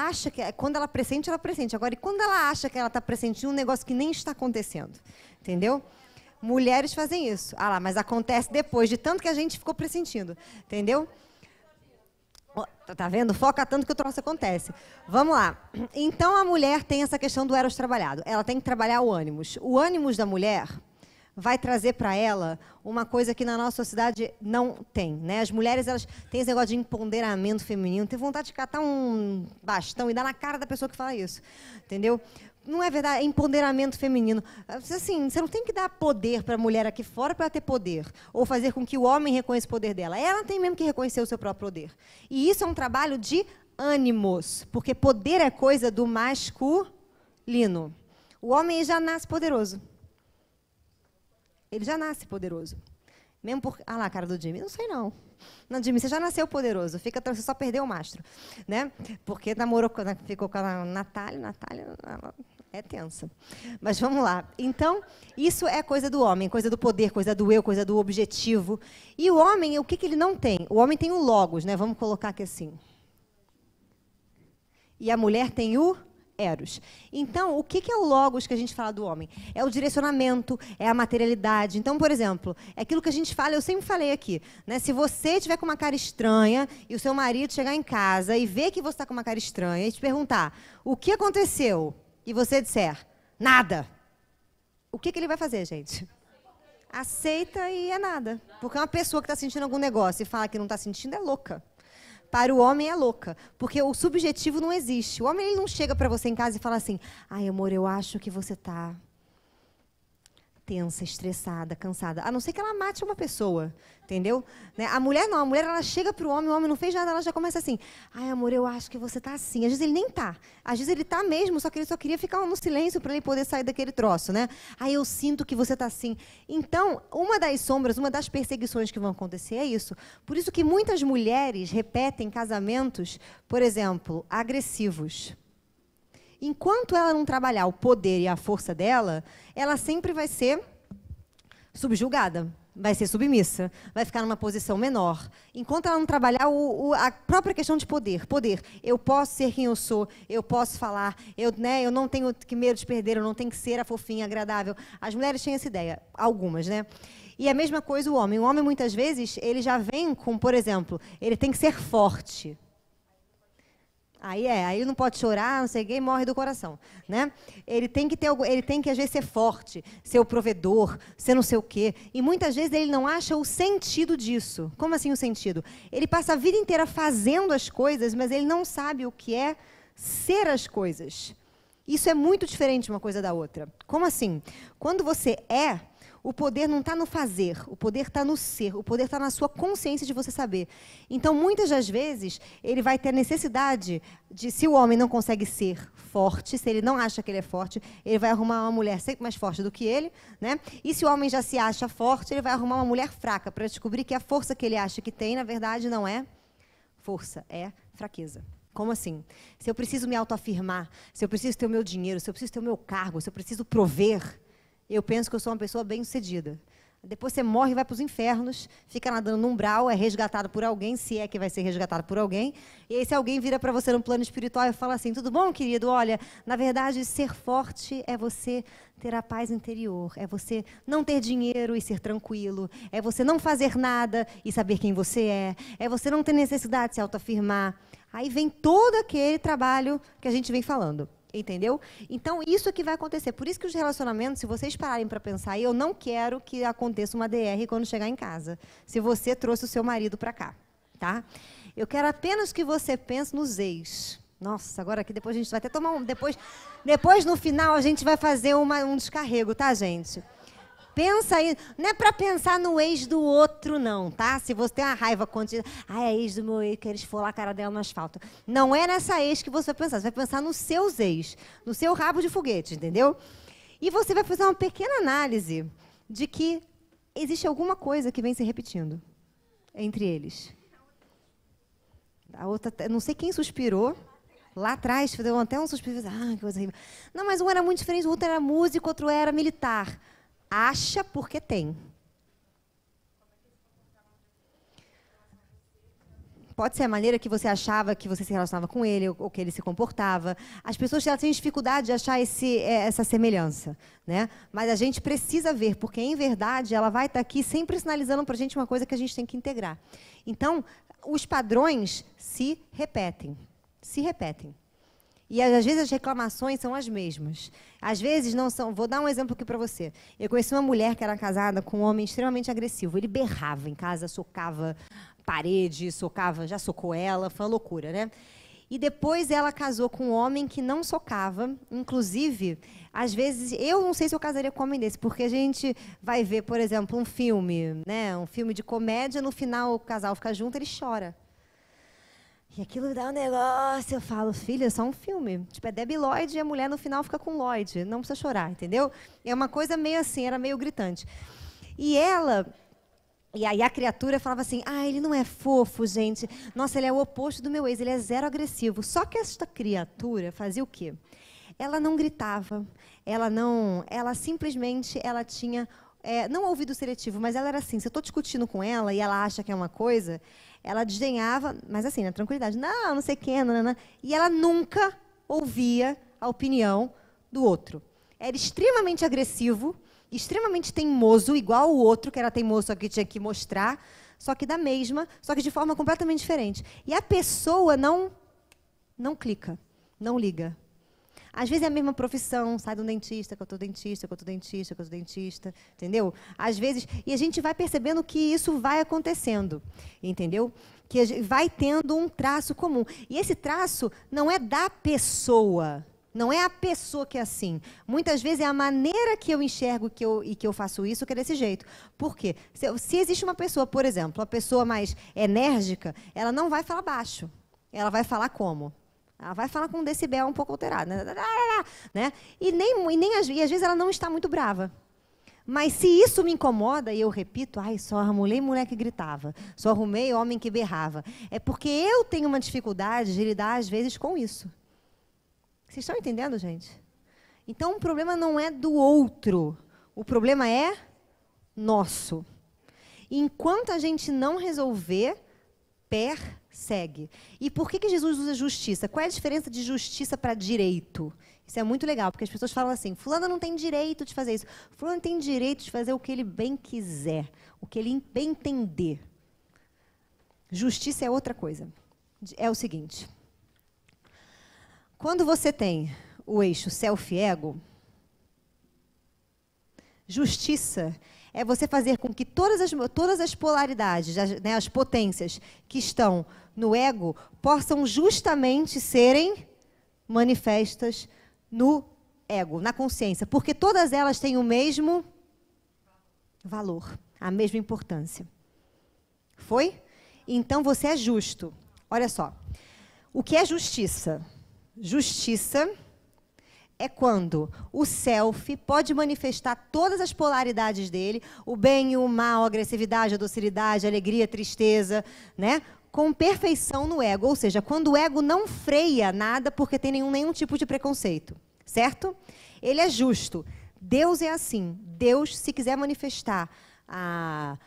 acha que, quando ela pressente, ela pressente. Agora, e quando ela acha que ela está pressentindo um negócio que nem está acontecendo? Entendeu? Mulheres fazem isso. Ah lá, mas acontece depois, de tanto que a gente ficou pressentindo. Entendeu? Tá vendo? Foca tanto que o troço acontece. Vamos lá. Então, a mulher tem essa questão do eros trabalhado. Ela tem que trabalhar o ânimos. O ânimos da mulher vai trazer para ela uma coisa que na nossa sociedade não tem, né? As mulheres, elas têm esse negócio de empoderamento feminino, tem vontade de catar um bastão e dar na cara da pessoa que fala isso, entendeu? Não é verdade, é empoderamento feminino. Assim, você não tem que dar poder para a mulher aqui fora para ela ter poder, ou fazer com que o homem reconheça o poder dela. Ela tem mesmo que reconhecer o seu próprio poder. E isso é um trabalho de ânimos, porque poder é coisa do masculino. O homem já nasce poderoso. Ele já nasce poderoso. Mesmo por... Ah lá, a cara do Jimmy. Não sei, não. Não, Jimmy, você já nasceu poderoso. Você só perdeu o mastro. Né? Porque namorou, ficou com a Natália. Natália é tensa. Mas vamos lá. Então, isso é coisa do homem, coisa do poder, coisa do eu, coisa do objetivo. E o homem, o que ele não tem? O homem tem o logos, né? Vamos colocar aqui assim. E a mulher tem o eros. Então, o que é o logos que a gente fala do homem? É o direcionamento, é a materialidade. Então, por exemplo, é aquilo que a gente fala, eu sempre falei aqui, né? Se você tiver com uma cara estranha e o seu marido chegar em casa e ver que você está com uma cara estranha e te perguntar o que aconteceu e você disser nada, o que ele vai fazer, gente? Aceita e é nada. Porque uma pessoa que está sentindo algum negócio e fala que não está sentindo é louca. Para o homem é louca, porque o subjetivo não existe. O homem ele não chega para você em casa e fala assim, ai, amor, eu acho que você está tensa, estressada, cansada. A não ser que ela mate uma pessoa, entendeu? Né? A mulher não, a mulher ela chega para o homem não fez nada, ela já começa assim, ai, amor, eu acho que você está assim. Às vezes ele nem está, às vezes ele está mesmo, só que ele só queria ficar no silêncio para ele poder sair daquele troço, né? Ai, eu sinto que você está assim. Então, uma das sombras, uma das perseguições que vão acontecer é isso. Por isso que muitas mulheres repetem casamentos, por exemplo, agressivos. Enquanto ela não trabalhar o poder e a força dela, ela sempre vai ser subjugada, vai ser submissa, vai ficar numa posição menor. Enquanto ela não trabalhar a própria questão de poder. Poder, eu posso ser quem eu sou, eu posso falar, eu não tenho que medo de perder, eu não tenho que ser a fofinha, agradável. As mulheres têm essa ideia, algumas, né? E a mesma coisa o homem. O homem, muitas vezes, ele já vem com, por exemplo, ele tem que ser forte. Aí não pode chorar, não sei o quê, morre do coração, né? Ele tem que às vezes ser forte, ser o provedor, ser não sei o quê. E muitas vezes ele não acha o sentido disso. Como assim o sentido? Ele passa a vida inteira fazendo as coisas, mas ele não sabe o que é ser as coisas. Isso é muito diferente uma coisa da outra. Como assim? Quando você é, o poder não está no fazer, o poder está no ser, o poder está na sua consciência de você saber. Então, muitas das vezes, ele vai ter necessidade de, se o homem não consegue ser forte, se ele não acha que ele é forte, ele vai arrumar uma mulher sempre mais forte do que ele, né? E se o homem já se acha forte, ele vai arrumar uma mulher fraca, para descobrir que a força que ele acha que tem, na verdade, não é força, é fraqueza. Como assim? Se eu preciso me autoafirmar, se eu preciso ter o meu dinheiro, se eu preciso ter o meu cargo, se eu preciso prover, eu penso que eu sou uma pessoa bem-sucedida. Depois você morre e vai para os infernos, fica nadando no umbral, é resgatado por alguém, se é que vai ser resgatado por alguém. E aí, se alguém vira para você no plano espiritual e fala assim, tudo bom, querido? Olha, na verdade, ser forte é você ter a paz interior, é você não ter dinheiro e ser tranquilo, é você não fazer nada e saber quem você é você não ter necessidade de se autoafirmar. Aí vem todo aquele trabalho que a gente vem falando. Entendeu? Então, isso é que vai acontecer. Por isso que os relacionamentos, se vocês pararem para pensar, eu não quero que aconteça uma DR quando chegar em casa, se você trouxe o seu marido para cá. Tá? Eu quero apenas que você pense nos ex. Nossa, agora aqui depois a gente vai até tomar um... Depois, no final, a gente vai fazer um descarrego, tá, gente? Pensa aí, não é para pensar no ex do outro, não, tá? Se você tem uma raiva contida, é ex do meu ex, quer esfolar a cara dela no asfalto. Não é nessa ex que você vai pensar, você vai pensar nos seus ex, no seu rabo de foguete, entendeu? E você vai fazer uma pequena análise de que existe alguma coisa que vem se repetindo entre eles. A outra, não sei quem suspirou, lá atrás, deu até um suspiro, que coisa horrível. Não, mas um era muito diferente, o outro era músico, outro era militar. Acha porque tem. Pode ser a maneira que você achava que você se relacionava com ele, ou que ele se comportava. As pessoas elas têm dificuldade de achar essa semelhança, né? Mas a gente precisa ver, porque, em verdade, ela vai estar aqui sempre sinalizando para a gente uma coisa que a gente tem que integrar. Então, os padrões se repetem. Se repetem. E, às vezes, as reclamações são as mesmas. Às vezes, não são... Vou dar um exemplo aqui para você. Eu conheci uma mulher que era casada com um homem extremamente agressivo. Ele berrava em casa, socava parede, socava, já socou ela, foi uma loucura, né? E depois ela casou com um homem que não socava, inclusive, às vezes, eu não sei se eu casaria com um homem desse, porque a gente vai ver, por exemplo, um filme, né, um filme de comédia, no final o casal fica junto, ele chora. E aquilo dá um negócio, eu falo, filha, é só um filme. Tipo, é Debbie Lloyd e a mulher no final fica com Lloyd, não precisa chorar, entendeu? É uma coisa meio assim, era meio gritante. E aí a criatura falava assim, ele não é fofo, gente. Nossa, ele é o oposto do meu ex, ele é zero agressivo. Só que esta criatura fazia o quê? Ela não gritava, ela simplesmente, ela tinha, não ouvido seletivo, mas ela era assim, se eu estou discutindo com ela e ela acha que é uma coisa, ela desdenhava, mas assim, na tranquilidade, não sei quem, não. E ela nunca ouvia a opinião do outro. Era extremamente agressivo, extremamente teimoso, igual o outro, que era teimoso, só que tinha que mostrar, só que só que de forma completamente diferente. E a pessoa não clica, não liga. Às vezes é a mesma profissão, sai de um dentista, que eu estou dentista, que eu estou dentista, que eu estou dentista, entendeu? Às vezes, e a gente vai percebendo que isso vai acontecendo, entendeu? Que a gente vai tendo um traço comum. E esse traço não é da pessoa, não é a pessoa que é assim. Muitas vezes é a maneira que eu enxergo e que eu faço isso que é desse jeito. Por quê? Se existe uma pessoa, por exemplo, uma pessoa mais enérgica, ela não vai falar baixo. Ela vai falar como? Ela vai falar com um decibel um pouco alterado. Né? E às vezes ela não está muito brava. Mas se isso me incomoda, e eu repito, só arrumei mulher que gritava, só arrumei homem que berrava. É porque eu tenho uma dificuldade de lidar, às vezes, com isso. Vocês estão entendendo, gente? Então, o problema não é do outro. O problema é nosso. Enquanto a gente não resolver, persegue. E por que Jesus usa justiça? Qual é a diferença de justiça para direito? Isso é muito legal, porque as pessoas falam assim, fulano não tem direito de fazer isso. Fulano tem direito de fazer o que ele bem quiser, o que ele bem entender. Justiça é outra coisa. É o seguinte... Quando você tem o eixo self-ego, justiça é você fazer com que todas as polaridades, né, as potências que estão no ego, possam justamente serem manifestas no ego, na consciência, porque todas elas têm o mesmo valor, a mesma importância. Foi? Então você é justo. Olha só, o que é justiça? Justiça é quando o self pode manifestar todas as polaridades dele, o bem e o mal, a agressividade, a docilidade, a alegria, a tristeza, né? Com perfeição no ego. Ou seja, quando o ego não freia nada porque tem nenhum tipo de preconceito. Certo? Ele é justo. Deus é assim. Deus, se quiser manifestar a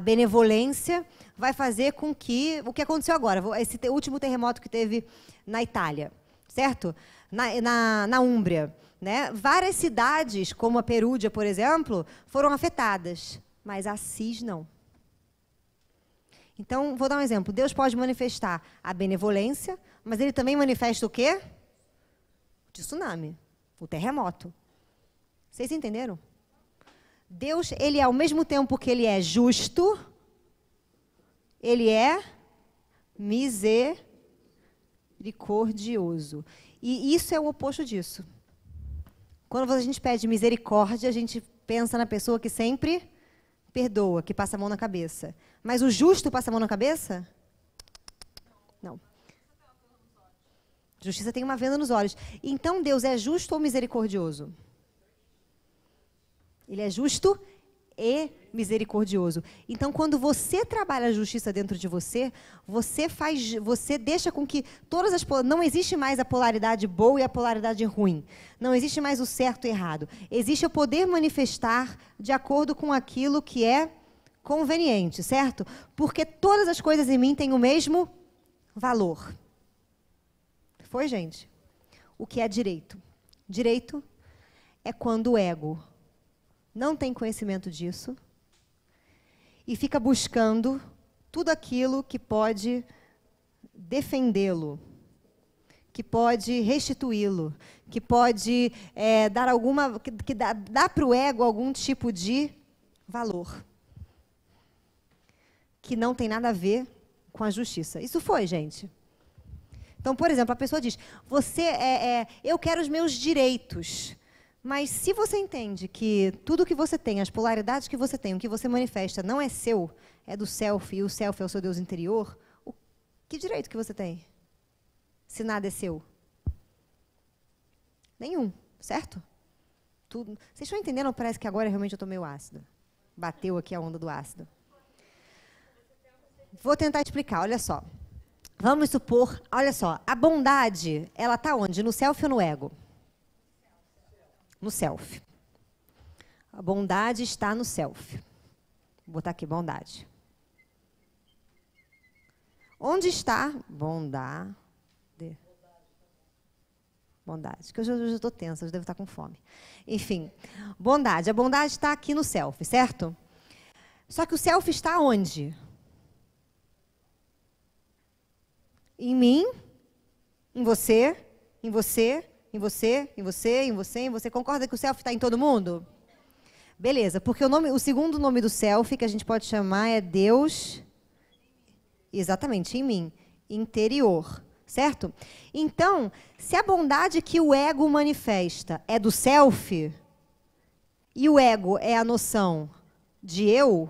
benevolência, vai fazer com que... O que aconteceu agora? Esse último terremoto que teve na Itália. Certo? Na Úmbria. Né? Várias cidades, como a Perúdia, por exemplo, foram afetadas, mas Assis não. Então, vou dar um exemplo. Deus pode manifestar a benevolência, mas ele também manifesta o quê? O tsunami, o terremoto. Vocês entenderam? Deus, ele ao mesmo tempo que ele é justo, ele é misericordioso. E isso é o oposto disso. Quando a gente pede misericórdia, a gente pensa na pessoa que sempre perdoa, que passa a mão na cabeça. Mas o justo passa a mão na cabeça? Não. Justiça tem uma venda nos olhos. Então, Deus é justo ou misericordioso? Ele é justo e misericordioso. Então, quando você trabalha a justiça dentro de você, você deixa com que todas as... Não existe mais a polaridade boa e a polaridade ruim. Não existe mais o certo e errado. Existe o poder manifestar de acordo com aquilo que é conveniente, certo? Porque todas as coisas em mim têm o mesmo valor. Foi, gente? O que é direito? Direito é quando o ego não tem conhecimento disso e fica buscando tudo aquilo que pode defendê-lo, que pode restituí-lo, que pode dar alguma, que dá para o ego algum tipo de valor, que não tem nada a ver com a justiça. Isso foi, gente. Então, por exemplo, a pessoa diz, eu quero os meus direitos. Mas se você entende que tudo que você tem, as polaridades que você tem, o que você manifesta não é seu, é do self, e o self é o seu Deus interior, que direito que você tem? Se nada é seu? Nenhum, certo? Tudo. Vocês estão entendendo? Parece que agora realmente eu estou meio ácida. Bateu aqui a onda do ácido. Vou tentar explicar, olha só. Vamos supor, olha só, a bondade, ela está onde? No self ou no ego? No self. A bondade está no self. Vou botar aqui, bondade. Onde está bondade? Bondade, que eu já estou tensa, eu devo estar com fome. Enfim, bondade. A bondade está aqui no self, certo? Só que o self está onde? Em mim, em você, em você, em você, em você, em você, em você. Concorda que o self está em todo mundo? Beleza, porque o segundo nome do self que a gente pode chamar é Deus, exatamente, em mim, interior, certo? Então, se a bondade que o ego manifesta é do self, e o ego é a noção de eu,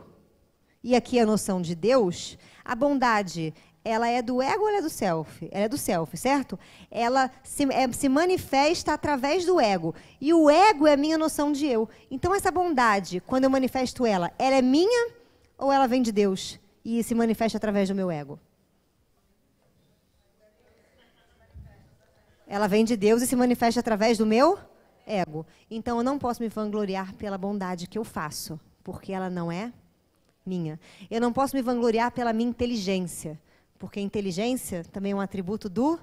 e aqui a noção de Deus, a bondade, ela é do ego ou ela é do self? Ela é do self, certo? Ela se manifesta através do ego. E o ego é a minha noção de eu. Então, essa bondade, quando eu manifesto ela é minha ou ela vem de Deus e se manifesta através do meu ego? Ela vem de Deus e se manifesta através do meu ego. Então, eu não posso me vangloriar pela bondade que eu faço, porque ela não é minha. Eu não posso me vangloriar pela minha inteligência, porque a inteligência também é um atributo do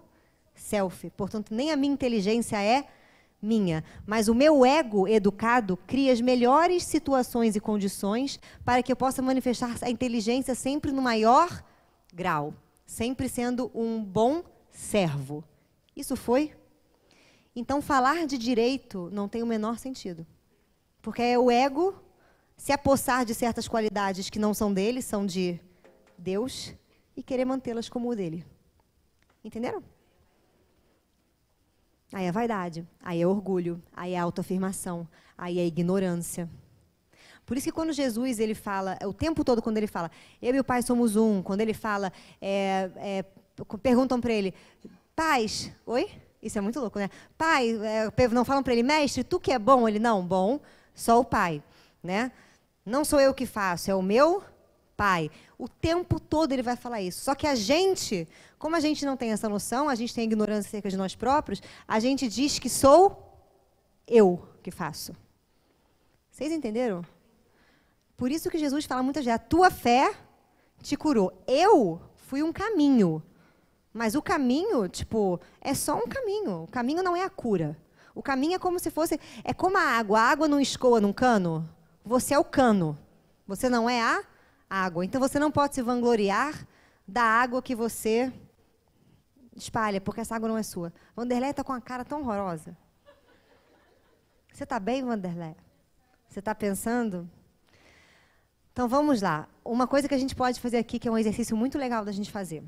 self. Portanto, nem a minha inteligência é minha. Mas o meu ego educado cria as melhores situações e condições para que eu possa manifestar a inteligência sempre no maior grau. Sempre sendo um bom servo. Isso foi? Então, falar de direito não tem o menor sentido. Porque é o ego se apossar de certas qualidades que não são dele, são de Deus, e querer mantê-las como o dele. Entenderam? Aí é vaidade, aí é orgulho, aí é autoafirmação, aí é ignorância. Por isso que quando Jesus ele fala, o tempo todo quando ele fala, eu e o Pai somos um, quando ele fala, perguntam para ele, pais, oi? Isso é muito louco, né? Pai, não falam para ele, mestre, tu que é bom? Ele, não, bom, só o Pai, né? Não sou eu que faço, é o meu Pai. O tempo todo ele vai falar isso. Só que a gente, como a gente não tem essa noção, a gente tem ignorância acerca de nós próprios, a gente diz que sou eu que faço. Vocês entenderam? Por isso que Jesus fala muitas vezes, a tua fé te curou. Eu fui um caminho. Mas o caminho, é só um caminho. O caminho não é a cura. O caminho é como se fosse... É como a água. A água não escoa num cano. Você é o cano. Você não é a água. Então, você não pode se vangloriar da água que você espalha, porque essa água não é sua. Vanderlei está com uma cara tão horrorosa. Você está bem, Vanderlei? Você está pensando? Então, vamos lá. Uma coisa que a gente pode fazer aqui, que é um exercício muito legal da gente fazer,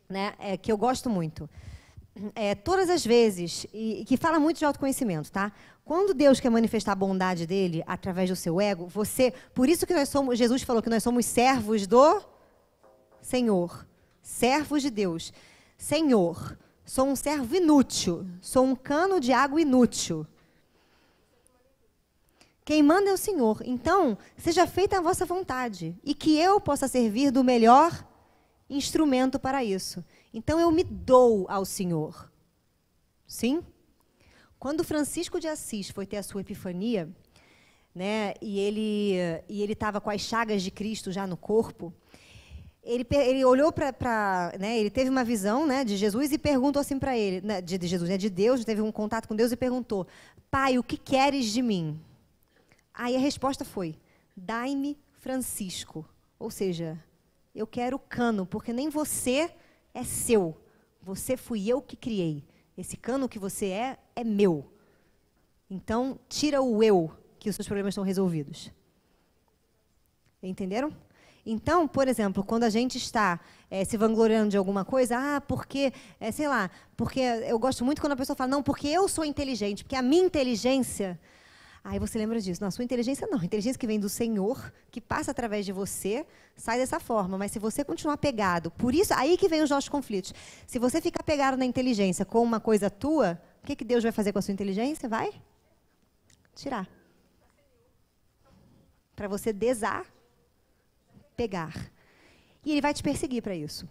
né? Que eu gosto muito. Todas as vezes, e que fala muito de autoconhecimento, tá? Quando Deus quer manifestar a bondade dele através do seu ego, por isso que Jesus falou que nós somos servos do Senhor, servos de Deus. Senhor, sou um servo inútil, sou um cano de água inútil. Quem manda é o Senhor. Então, seja feita a vossa vontade e que eu possa servir do melhor instrumento para isso. Então, eu me dou ao Senhor. Sim? Quando Francisco de Assis foi ter a sua epifania, né, e ele estava com as chagas de Cristo já no corpo, Ele olhou para, né, ele teve uma visão, né, de Jesus e perguntou assim para ele, né, de Jesus, né, de Deus, teve um contato com Deus e perguntou: Pai, o que queres de mim? Aí a resposta foi: dai-me Francisco. Ou seja, eu quero o cano, porque nem você é seu. Você fui eu que criei. Esse cano que você é meu. Então, tira o eu, que os seus problemas estão resolvidos. Entenderam? Então, por exemplo, quando a gente está se vangloriando de alguma coisa, porque, sei lá, porque eu gosto muito quando a pessoa fala, não, porque eu sou inteligente, porque a minha inteligência... Aí você lembra disso. Não, a sua inteligência não. A inteligência que vem do Senhor, que passa através de você, sai dessa forma. Mas se você continuar pegado, por isso, aí que vem os nossos conflitos. Se você ficar pegado na inteligência com uma coisa tua, o que Deus vai fazer com a sua inteligência? Vai tirar. Para você pegar. E ele vai te perseguir para isso.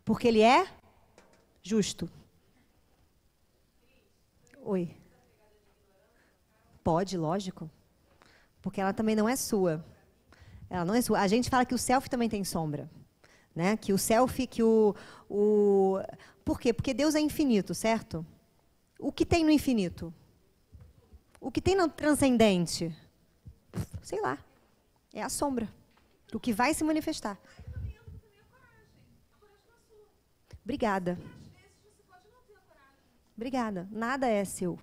Porque ele é justo. Oi. Pode, lógico. Porque ela também não é sua. Ela não é sua. A gente fala que o self também tem sombra. Né? Que o self, que o... Por quê? Porque Deus é infinito, certo? O que tem no infinito? O que tem no transcendente? Sei lá. É a sombra. O que vai se manifestar. Obrigada. Obrigada. Nada é seu.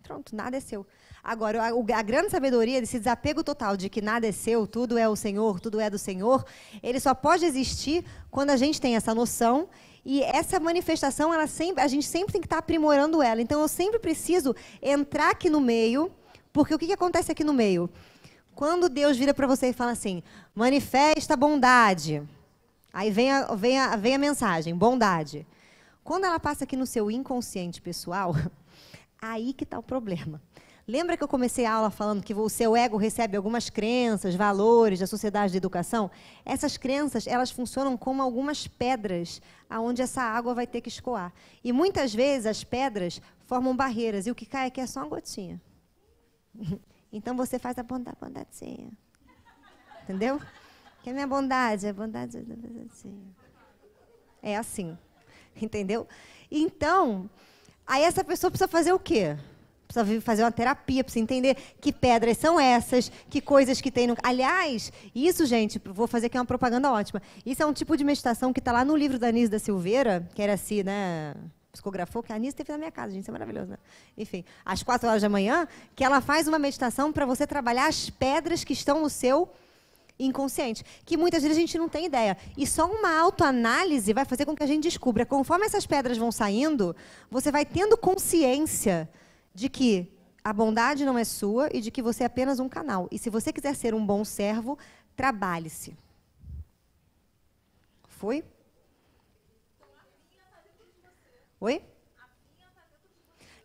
Pronto, nada é seu. Agora, a grande sabedoria desse desapego total de que nada é seu, tudo é o Senhor, tudo é do Senhor, ele só pode existir quando a gente tem essa noção e essa manifestação, a gente sempre tem que estar aprimorando ela. Então, eu sempre preciso entrar aqui no meio, porque o que acontece aqui no meio? Quando Deus vira para você e fala assim, manifesta a bondade, aí vem a mensagem, bondade. Quando ela passa aqui no seu inconsciente pessoal... Aí que está o problema. Lembra que eu comecei a aula falando que o seu ego recebe algumas crenças, valores da sociedade de educação? Essas crenças, elas funcionam como algumas pedras, aonde essa água vai ter que escoar. E muitas vezes as pedras formam barreiras, e o que cai aqui é só uma gotinha. Então você faz a bondadezinha. Entendeu? Que é minha bondade, a bondade da bondadezinha. É assim. Entendeu? Então... Aí essa pessoa precisa fazer o quê? Precisa fazer uma terapia, precisa entender que pedras são essas, que coisas que tem no... Aliás, isso, gente, vou fazer aqui uma propaganda ótima. Isso é um tipo de meditação que está lá no livro da Anísia da Silveira, que era assim, né? Psicografou, que a Anísia teve na minha casa, gente, isso é maravilhoso, né? Enfim, às 4 horas da manhã, que ela faz uma meditação para você trabalhar as pedras que estão no seu inconsciente, que muitas vezes a gente não tem ideia. E só uma autoanálise vai fazer com que a gente descubra. Conforme essas pedras vão saindo, você vai tendo consciência de que a bondade não é sua e de que você é apenas um canal. E se você quiser ser um bom servo, trabalhe-se. Foi? Oi?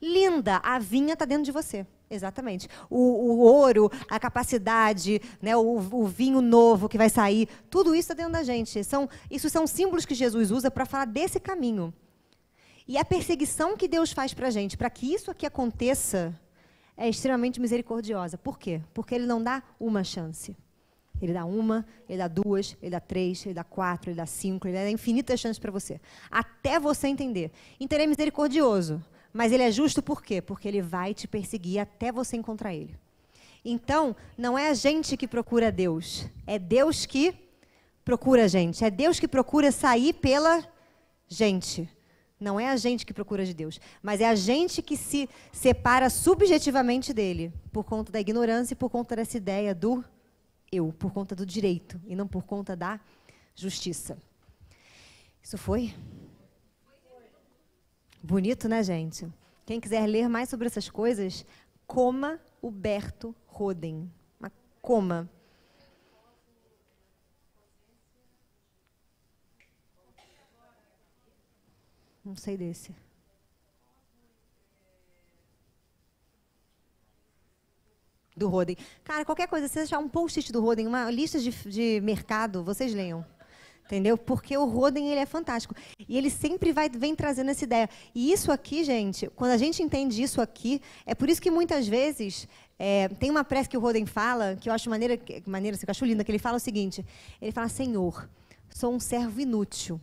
Linda, a vinha está dentro de você. Exatamente. O ouro, a capacidade, né, o vinho novo que vai sair, tudo isso está dentro da gente. Isso são símbolos que Jesus usa para falar desse caminho. E a perseguição que Deus faz para a gente, para que isso aqui aconteça, é extremamente misericordiosa. Por quê? Porque Ele não dá uma chance. Ele dá uma, Ele dá duas, Ele dá três, Ele dá quatro, Ele dá cinco, Ele dá infinitas chances para você. Até você entender. Então Ele é misericordioso. Mas Ele é justo por quê? Porque Ele vai te perseguir até você encontrar Ele. Então, não é a gente que procura Deus. É Deus que procura a gente. É Deus que procura sair pela gente. Não é a gente que procura de Deus. Mas é a gente que se separa subjetivamente dEle. Por conta da ignorância e por conta dessa ideia do eu. Por conta do direito. E não por conta da justiça. Isso foi? Bonito, né, gente? Quem quiser ler mais sobre essas coisas, coma o Berto Roden. Coma. Não sei desse. Do Roden. Cara, qualquer coisa, se você achar um post-it do Roden, uma lista de mercado, vocês leiam. Entendeu? Porque o Roden, ele é fantástico. E ele sempre vem trazendo essa ideia. E isso aqui, gente, quando a gente entende isso aqui, é por isso que muitas vezes tem uma prece que o Roden fala, que eu acho maneira assim, que eu acho linda, que ele fala o seguinte, ele fala, Senhor, sou um servo inútil.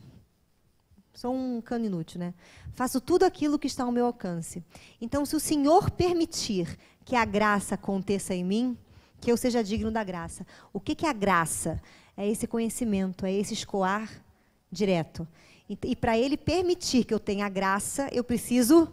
Sou um cano inútil, né? Faço tudo aquilo que está ao meu alcance. Então, se o Senhor permitir que a graça aconteça em mim, que eu seja digno da graça. O que é a graça? É esse conhecimento, é esse escoar direto. E para Ele permitir que eu tenha graça, eu preciso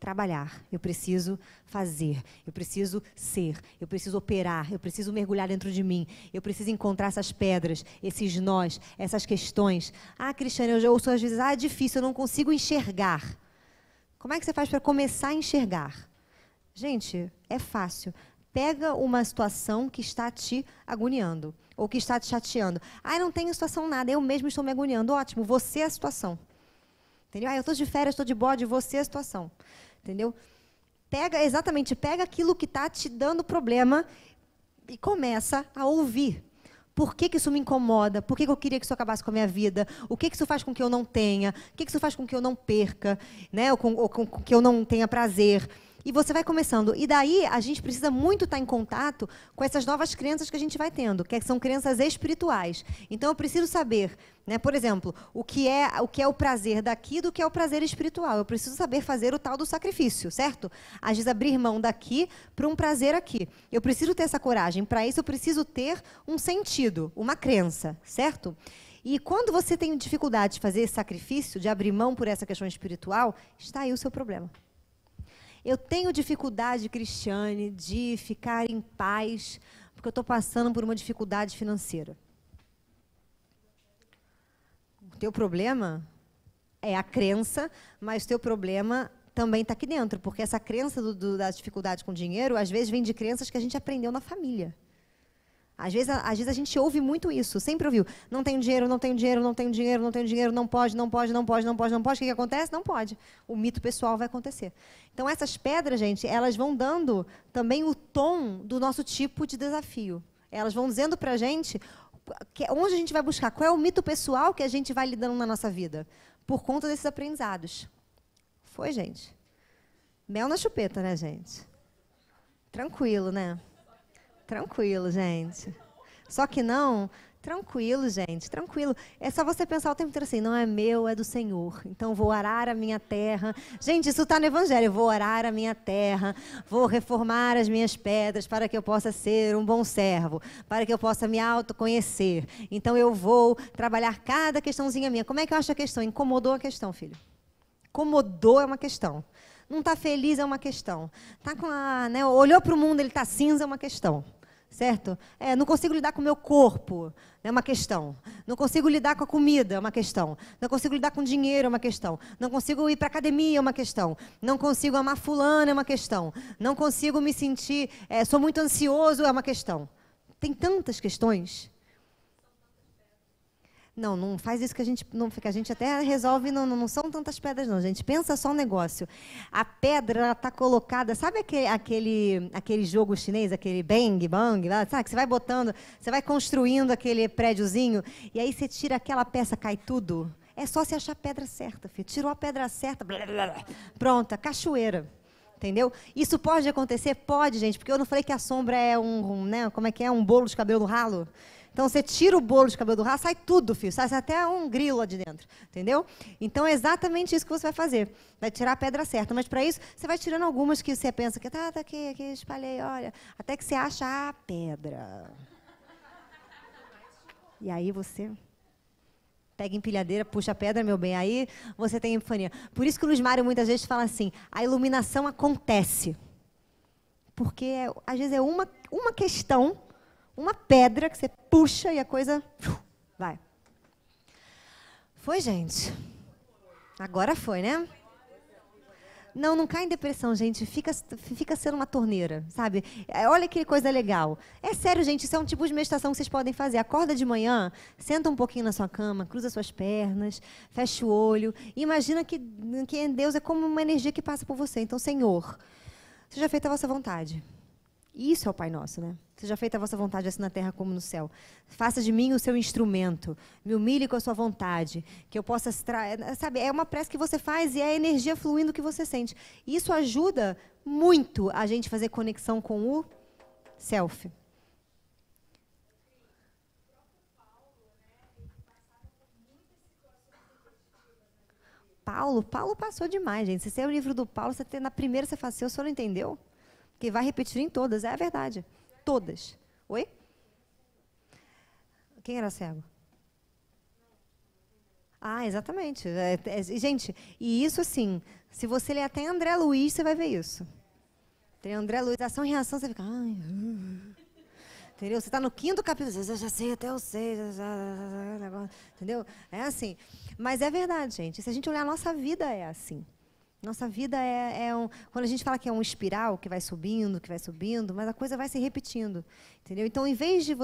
trabalhar, eu preciso fazer, eu preciso ser, eu preciso operar, eu preciso mergulhar dentro de mim, eu preciso encontrar essas pedras, esses nós, essas questões. Ah, Cristiane, eu já ouço às vezes, é difícil, eu não consigo enxergar. Como é que você faz para começar a enxergar? Gente, é fácil. Pega uma situação que está te agoniando, ou que está te chateando. Ah, eu não tenho situação nada, eu mesmo estou me agoniando. Ótimo, você é a situação. Entendeu? Ah, eu estou de férias, estou de bode, você é a situação. Entendeu? Pega aquilo que está te dando problema e começa a ouvir. Por que isso me incomoda? Por que eu queria que isso acabasse com a minha vida? O que isso faz com que eu não tenha? O que isso faz com que eu não perca? Né? Ou com que eu não tenha prazer? E você vai começando. E daí, a gente precisa muito estar em contato com essas novas crenças que a gente vai tendo, que são crenças espirituais. Então, eu preciso saber, né, por exemplo, o que é o prazer daqui do que é o prazer espiritual. Eu preciso saber fazer o tal do sacrifício, certo? Às vezes, abrir mão daqui para um prazer aqui. Eu preciso ter essa coragem. Para isso, eu preciso ter um sentido, uma crença, certo? E quando você tem dificuldade de fazer esse sacrifício, de abrir mão por essa questão espiritual, está aí o seu problema. Eu tenho dificuldade, Cristiane, de ficar em paz, porque eu estou passando por uma dificuldade financeira. O teu problema é a crença, mas o teu problema também está aqui dentro, porque essa crença da dificuldade com dinheiro, às vezes, vem de crenças que a gente aprendeu na família. Às vezes a gente ouve muito isso, sempre ouviu. Não tenho dinheiro, não tenho dinheiro, não tenho dinheiro, não tenho dinheiro, não pode, não pode, não pode, não pode, não pode. O que acontece? Não pode. O mito pessoal vai acontecer. Então, essas pedras, gente, elas vão dando também o tom do nosso tipo de desafio. Elas vão dizendo para a gente onde a gente vai buscar, qual é o mito pessoal que a gente vai lidando na nossa vida, por conta desses aprendizados. Foi, gente? Mel na chupeta, né, gente? Tranquilo, né? Tranquilo, gente. Só que não, tranquilo, gente, tranquilo. É só você pensar o tempo inteiro assim, não é meu, é do Senhor. Então, vou arar a minha terra. Gente, isso está no Evangelho. Vou arar a minha terra, vou reformar as minhas pedras para que eu possa ser um bom servo, para que eu possa me autoconhecer. Então, eu vou trabalhar cada questãozinha minha. Como é que eu acho a questão? Incomodou a questão, filho. Incomodou é uma questão. Não está feliz é uma questão. Tá com olhou para o mundo, ele está cinza é uma questão. Certo? Não consigo lidar com o meu corpo, é uma questão. Não consigo lidar com a comida, é uma questão. Não consigo lidar com dinheiro, é uma questão. Não consigo ir para a academia, é uma questão. Não consigo amar fulano, é uma questão. Não consigo me sentir, sou muito ansioso, é uma questão. Tem tantas questões. Não faz isso que a gente até resolve, não são tantas pedras não, gente. Pensa só um negócio. A pedra está colocada, sabe aquele jogo chinês, aquele bang, bang, sabe? Que você vai botando, você vai construindo aquele prédiozinho, e aí você tira aquela peça, cai tudo. É só você achar a pedra certa, filho. Tirou a pedra certa, blá, blá, blá. Pronta, cachoeira. Entendeu? Isso pode acontecer? Pode, gente, porque eu não falei que a sombra é um bolo de cabelo no ralo? Então, você tira o bolo de cabelo do ralo, sai tudo, filho. Sai até um grilo lá de dentro. Entendeu? Então, é exatamente isso que você vai fazer. Vai tirar a pedra certa. Mas, para isso, você vai tirando algumas que você pensa que tá aqui, espalhei, olha. Até que você acha a pedra. E aí, você pega empilhadeira, puxa a pedra, meu bem. Aí, você tem epifania. Por isso que o Luiz Mário, muitas vezes, fala assim, a iluminação acontece. Porque, às vezes, é uma questão, uma pedra que você puxa e a coisa vai. Foi, gente? Agora foi, né? Não cai em depressão, gente. Fica sendo uma torneira, sabe? Olha que coisa legal. É sério, gente. Isso é um tipo de meditação que vocês podem fazer. Acorda de manhã, senta um pouquinho na sua cama, cruza suas pernas, fecha o olho. E imagina que Deus é como uma energia que passa por você. Então, Senhor, seja feita a vossa vontade. Isso é o Pai Nosso, né? Seja feita a vossa vontade, assim na terra como no céu. Faça de mim o seu instrumento. Me humilhe com a sua vontade. Que eu possa... Sabe, é uma prece que você faz e é a energia fluindo que você sente. Isso ajuda muito a gente fazer conexão com o self. Paulo passou demais, gente. Se você é o livro do Paulo, você tem, na primeira você fala assim, o senhor não entendeu? Porque vai repetir em todas, é a verdade. Todas. Oi? Quem era cego? Ah, exatamente. Gente, e isso assim, se você ler até André Luiz, você vai ver isso. Tem André Luiz, ação e reação, você fica... Ai, entendeu? Você está no 5º capítulo, eu já sei, até eu sei, entendeu? É assim. Mas é verdade, gente. Se a gente olhar, a nossa vida é assim. Nossa vida quando a gente fala que é um espiral, que vai subindo, mas a coisa vai se repetindo, entendeu? Então, em vez de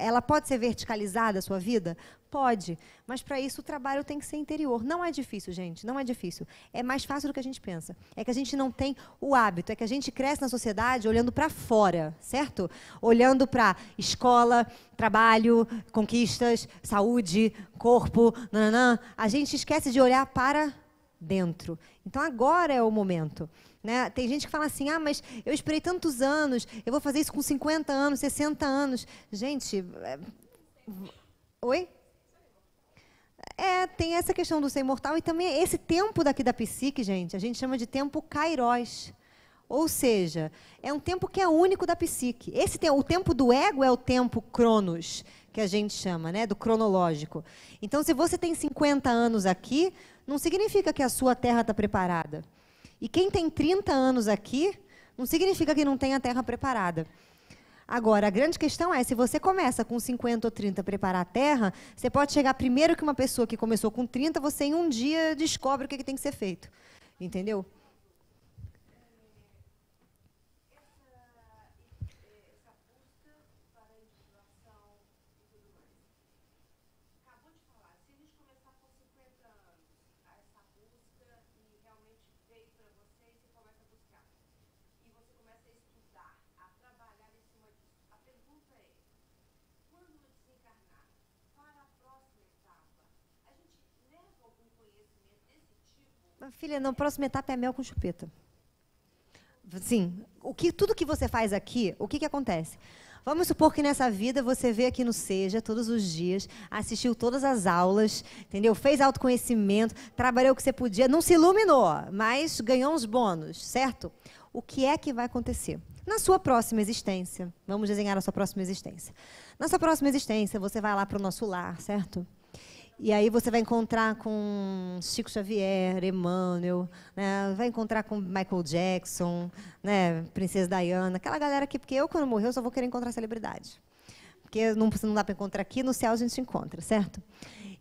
ela pode ser verticalizada, a sua vida? Pode, mas para isso o trabalho tem que ser interior. Não é difícil, gente, não é difícil. É mais fácil do que a gente pensa. É que a gente não tem o hábito, é que a gente cresce na sociedade olhando para fora, certo? Olhando para escola, trabalho, conquistas, saúde, corpo, nananã. A gente esquece de olhar para dentro. Então, agora é o momento. Né? Tem gente que fala assim, mas eu esperei tantos anos, eu vou fazer isso com 50 anos, 60 anos. Gente, oi? Tem essa questão do ser imortal e também esse tempo daqui da psique, gente, a gente chama de tempo kairos. Ou seja, é um tempo que é único da psique. O tempo do ego é o tempo cronos, que a gente chama, né, do cronológico. Então, se você tem 50 anos aqui, não significa que a sua terra está preparada. E quem tem 30 anos aqui, não significa que não tem a terra preparada. Agora, a grande questão é, se você começa com 50 ou 30 a preparar a terra, você pode chegar primeiro que uma pessoa que começou com 30, você em um dia descobre o que tem que ser feito. Entendeu? Filha, na próxima etapa é mel com chupeta. Sim, tudo que você faz aqui, o que acontece? Vamos supor que nessa vida você veio aqui no Seja todos os dias, assistiu todas as aulas, entendeu? Fez autoconhecimento, trabalhou o que você podia, não se iluminou, mas ganhou uns bônus, certo? O que é que vai acontecer? Na sua próxima existência, vamos desenhar a sua próxima existência. Na sua próxima existência, você vai lá para o nosso lar, certo? E aí você vai encontrar com Chico Xavier, Emmanuel, né? Vai encontrar com Michael Jackson, né? Princesa Diana, aquela galera aqui, porque eu, quando morrer, eu só vou querer encontrar celebridade. Porque não dá para encontrar aqui, no céu a gente se encontra, certo?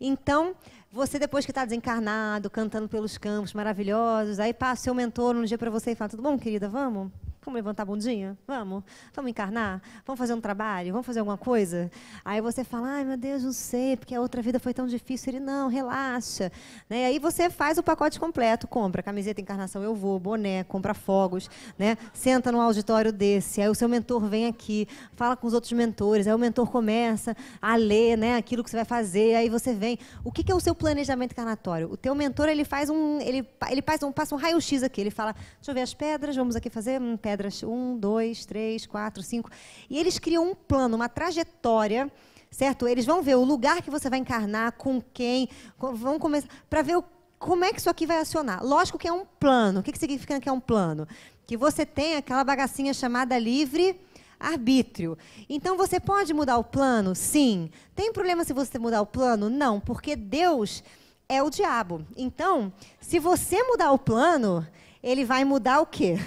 Então, você depois que está desencarnado, cantando pelos campos maravilhosos, aí passa o seu mentor um dia para você e fala, tudo bom, querida, vamos? Vamos levantar a bundinha? Vamos? Vamos encarnar? Vamos fazer um trabalho? Vamos fazer alguma coisa? Aí você fala, ai, meu Deus, não sei, porque a outra vida foi tão difícil. Ele, não, relaxa. Né? E aí você faz o pacote completo, compra camiseta encarnação, eu vou, boné, compra fogos, né? Senta num auditório desse, aí o seu mentor vem aqui, fala com os outros mentores, aí o mentor começa a ler, né, aquilo que você vai fazer, aí você vem. O que é o seu planejamento encarnatório? O teu mentor, ele passa um raio-x aqui, ele fala, deixa eu ver as pedras, vamos aqui fazer pedras 1, 2, 3, 4, 5. E eles criam um plano, uma trajetória, certo? Eles vão ver o lugar que você vai encarnar, com quem, vão começar para ver como é que isso aqui vai acionar. Lógico que é um plano. O que significa que é um plano? Que você tem aquela bagacinha chamada livre-arbítrio. Então, você pode mudar o plano? Sim. Tem problema se você mudar o plano? Não, porque Deus é o diabo. Então, se você mudar o plano, ele vai mudar o quê?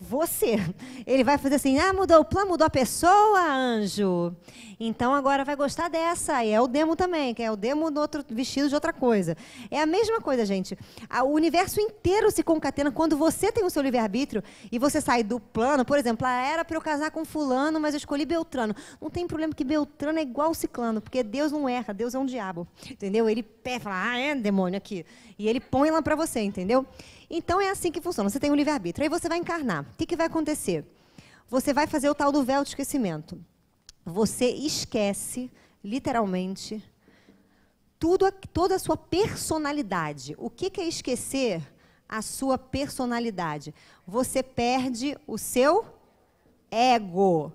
Você. Ele vai fazer assim, mudou o plano, mudou a pessoa, anjo. Então, agora vai gostar dessa. E é o demo também, que é o demo do outro, vestido de outra coisa. É a mesma coisa, gente. O universo inteiro se concatena quando você tem o seu livre-arbítrio e você sai do plano. Por exemplo, era para eu casar com fulano, mas eu escolhi Beltrano. Não tem problema que Beltrano é igual Ciclano, porque Deus não erra, Deus é um diabo. Entendeu? Ele fala, é demônio aqui. E ele põe lá para você, entendeu? Então, é assim que funciona. Você tem um livre-arbítrio. Aí você vai encarnar. O que vai acontecer? você vai fazer o tal do véu de esquecimento. Você esquece, literalmente, toda a sua personalidade. O que é esquecer a sua personalidade? Você perde o seu ego.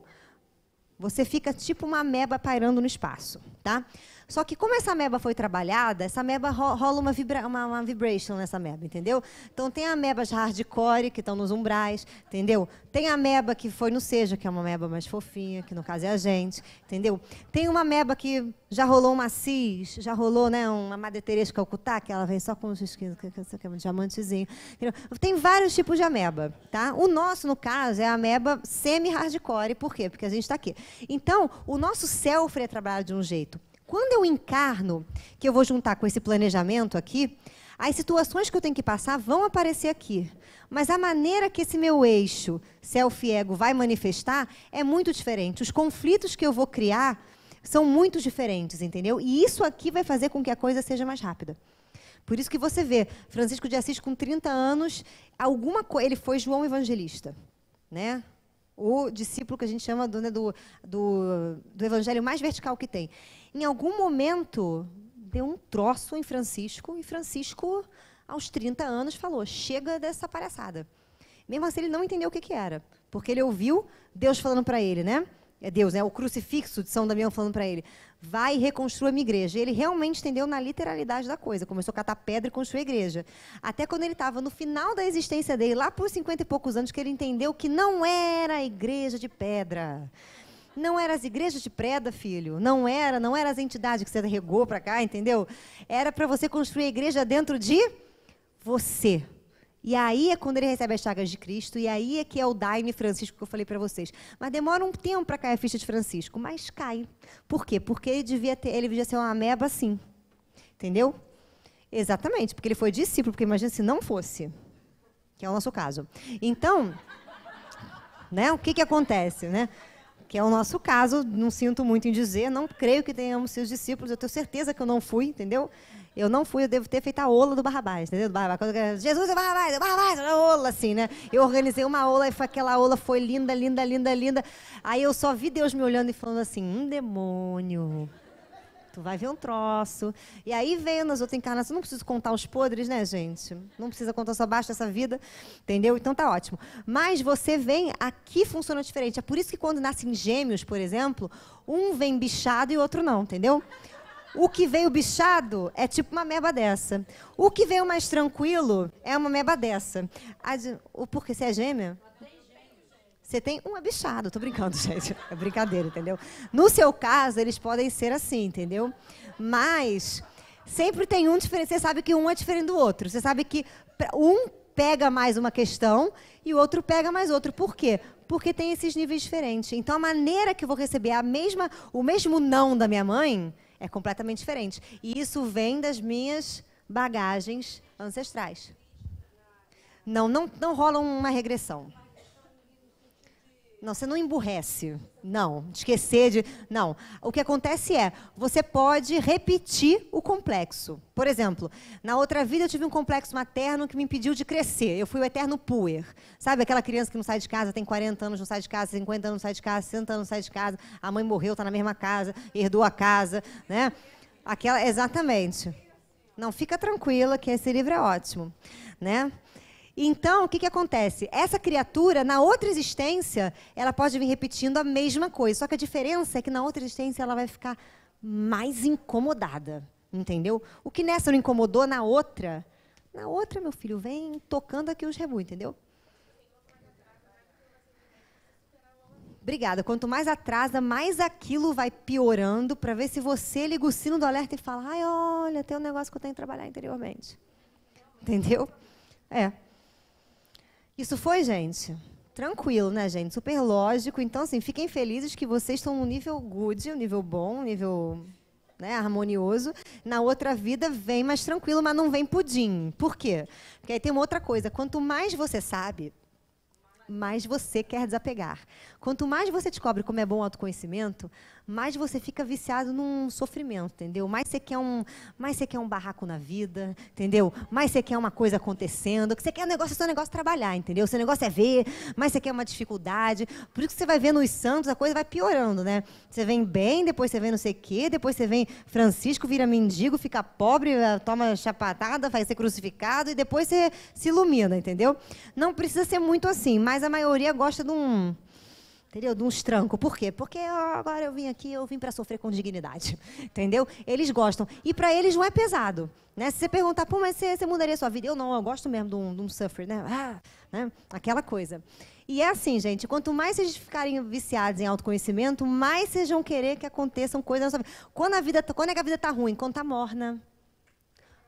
Você fica tipo uma ameba pairando no espaço, tá? Só que como essa ameba foi trabalhada, essa ameba rola uma vibration nessa ameba, entendeu? Então tem amebas hardcore, que estão nos umbrais, entendeu? Tem a ameba que foi no seja, que é uma ameba mais fofinha, que no caso é a gente, entendeu? Tem uma ameba que já rolou uma cis, já rolou, né, uma Madre Teresa de Calcutá, que ela vem só com um diamantezinho. Entendeu? Tem vários tipos de ameba, tá? O nosso, no caso, é a ameba semi-hardcore. Por quê? Porque a gente está aqui. Então, o nosso self é trabalhado de um jeito. Quando eu encarno, que eu vou juntar com esse planejamento aqui, as situações que eu tenho que passar vão aparecer aqui. Mas a maneira que esse meu eixo, self-ego, vai manifestar é muito diferente. Os conflitos que eu vou criar são muito diferentes, entendeu? E isso aqui vai fazer com que a coisa seja mais rápida. Por isso que você vê, Francisco de Assis, com 30 anos, ele foi João Evangelista, né? O discípulo que a gente chama do evangelho mais vertical que tem. Em algum momento, deu um troço em Francisco, e Francisco, aos 30 anos, falou, chega dessa palhaçada. Mesmo assim, ele não entendeu o que era, porque ele ouviu Deus falando para ele, né? É Deus, né? O crucifixo de São Damião falando para ele, vai e reconstrua a minha igreja. E ele realmente entendeu na literalidade da coisa, começou a catar pedra e construir a igreja. Até quando ele estava no final da existência dele, lá por 50 e poucos anos, que ele entendeu que não era a igreja de pedra. Não eram as igrejas de pedra, filho. Não era as entidades que você regou para cá, entendeu? Era para você construir a igreja dentro de você. E aí é quando ele recebe as chagas de Cristo, e aí é que é o Daime Francisco que eu falei para vocês. Mas demora um tempo para cair a ficha de Francisco, mas cai. Por quê? Porque ele devia ser uma ameba assim. Entendeu? Exatamente, porque ele foi discípulo, porque imagina se não fosse, que é o nosso caso. Então, né, o que acontece, né? Que é o nosso caso, não sinto muito em dizer, não creio que tenhamos sido discípulos, eu tenho certeza que eu não fui, entendeu? Eu não fui, eu devo ter feito a ola do Barrabás, entendeu? Do Barrabás. Jesus é Barrabás, a ola, assim, né? Eu organizei uma ola, e aquela ola foi linda, linda, linda, linda. Aí eu só vi Deus me olhando e falando assim, demônio, tu vai ver um troço. E aí veio nas outras encarnações, não preciso contar os podres, né, gente? Não precisa contar só baixo dessa vida, entendeu? Então tá ótimo. Mas você vem, aqui funciona diferente. É por isso que quando nascem gêmeos, por exemplo, um vem bichado e o outro não, entendeu? O que veio bichado é tipo uma meba dessa. O que veio mais tranquilo é uma meba dessa. Por que você é gêmea? Você tem um bichado. Tô brincando, gente. É brincadeira, entendeu? No seu caso, eles podem ser assim, entendeu? Mas sempre tem um diferente. Você sabe que um é diferente do outro. Você sabe que um pega mais uma questão e o outro pega mais outro. Por quê? Porque tem esses níveis diferentes. Então, a maneira que eu vou receber o mesmo não da minha mãe é completamente diferente. E isso vem das minhas bagagens ancestrais. Não rola uma regressão. Não, você não emburrece. Não, esquecer de... Não. O que acontece é, você pode repetir o complexo. Por exemplo, na outra vida eu tive um complexo materno que me impediu de crescer. Eu fui o eterno puer. Sabe aquela criança que não sai de casa, tem 40 anos, não sai de casa, 50 anos não sai de casa, 60 anos não sai de casa, a mãe morreu, está na mesma casa, herdou a casa, né? Exatamente. Não, fica tranquila que esse livro é ótimo, né? Então, o que acontece? Essa criatura, na outra existência, ela pode vir repetindo a mesma coisa. Só que a diferença é que na outra existência ela vai ficar mais incomodada. Entendeu? O que nessa não incomodou, na outra, meu filho, vem tocando aqui os rebu, entendeu? Obrigada. Quanto mais atrasa, mais aquilo vai piorando para ver se você liga o sino do alerta e fala, ai, olha, tem um negócio que eu tenho que trabalhar interiormente. Entendeu? Isso foi, gente, tranquilo, né, gente? Super lógico. Então, assim, fiquem felizes que vocês estão no nível good, um nível bom, um nível, né, harmonioso. Na outra vida vem mais tranquilo, mas não vem pudim. Por quê? Porque aí tem uma outra coisa. Quanto mais você sabe, mais você quer desapegar. Quanto mais você descobre como é bom o autoconhecimento, mais você fica viciado num sofrimento, entendeu? Mais você quer um barraco na vida, entendeu? Mais você quer uma coisa acontecendo, o que você quer seu negócio é trabalhar, entendeu? Seu negócio é ver, mais você quer uma dificuldade. Por isso que você vai vendo os santos, a coisa vai piorando, né? Você vem bem, depois você vem não sei o quê, depois você vem Francisco, vira mendigo, fica pobre, toma chapatada, vai ser crucificado e depois você se ilumina, entendeu? Não precisa ser muito assim, mas a maioria gosta de entendeu? De uns trancos. Por quê? Porque agora eu vim para sofrer com dignidade. Entendeu? Eles gostam. E para eles não é pesado. Né? Se você perguntar, pô, mas você mudaria a sua vida? Eu gosto mesmo de um suffer, né? Né? Aquela coisa. E é assim, gente, quanto mais vocês ficarem viciados em autoconhecimento, mais vocês vão querer que aconteçam coisas na sua vida. Quando é que a vida está ruim? Quando está morna.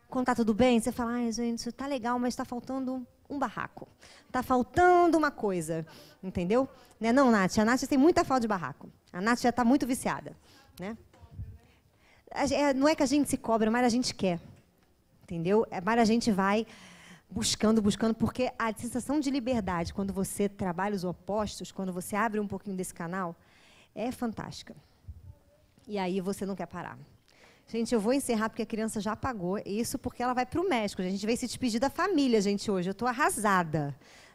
Quando está tudo bem, você fala, ai, gente, está legal, mas está faltando um barraco. Está faltando uma coisa. Entendeu? Né? Não, Nath, a Nath tem muita falta de barraco. A Nath já está muito viciada. Né? Não é que a gente se cobra, mas a gente quer. Entendeu? Mas a gente vai buscando, porque a sensação de liberdade, quando você trabalha os opostos, quando você abre um pouquinho desse canal, é fantástica. E aí você não quer parar. Gente, eu vou encerrar porque a criança já pagou. Isso porque ela vai para o médico. A gente veio se despedir da família, gente, hoje. Eu estou arrasada.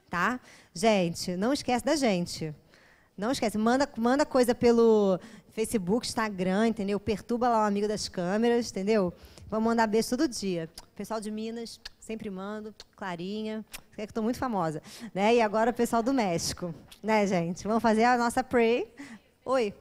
Tá? Gente, não esquece da gente. Não esquece. Manda coisa pelo Facebook, Instagram, entendeu? Perturba lá o amigo das câmeras, entendeu? Vamos mandar beijo todo dia. Pessoal de Minas, sempre mando. Clarinha, que estou muito famosa. Né? E agora o pessoal do México. Né, gente? Vamos fazer a nossa pray. Oi.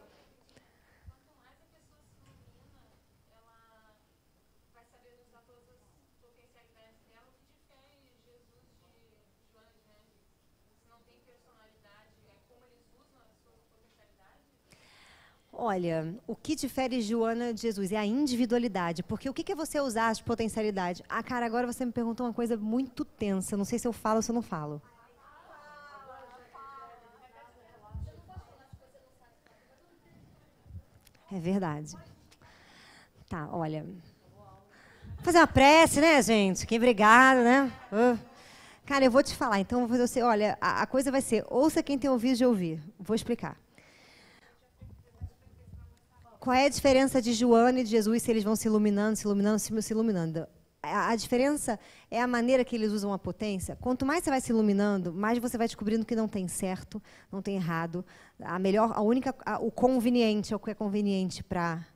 Olha, o que difere Joana de Jesus é a individualidade. Porque o que é você usar as potencialidades? Ah, cara, agora você me perguntou uma coisa muito tensa. Não sei se eu falo ou se eu não falo. É verdade. Tá, olha. Vou fazer uma prece, né, gente? Que obrigado, né? Cara, eu vou te falar. Então, eu vou fazer você. Olha, a coisa vai ser: ouça quem tem ouvido de ouvir. Vou explicar. Qual é a diferença de Joana e de Jesus se eles vão se iluminando, se iluminando? A diferença é a maneira que eles usam a potência. Quanto mais você vai se iluminando, mais você vai descobrindo que não tem certo, não tem errado. O conveniente é o que é conveniente para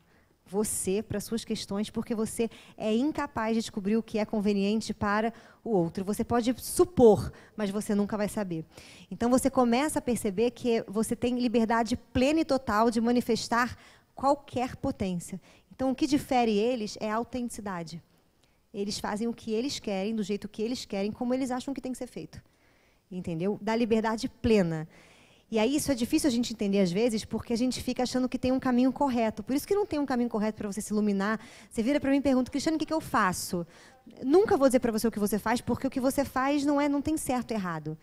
você, para suas questões, porque você é incapaz de descobrir o que é conveniente para o outro. Você pode supor, mas você nunca vai saber. Então você começa a perceber que você tem liberdade plena e total de manifestar qualquer potência. Então, o que difere eles é a autenticidade. Eles fazem o que eles querem, do jeito que eles querem, como eles acham que tem que ser feito. Entendeu? Da liberdade plena. E aí isso é difícil a gente entender às vezes, porque a gente fica achando que tem um caminho correto. Por isso que não tem um caminho correto para você se iluminar. Você vira para mim e pergunta, Cristiane, o que eu faço? Nunca vou dizer para você o que você faz, porque o que você faz não tem certo e errado.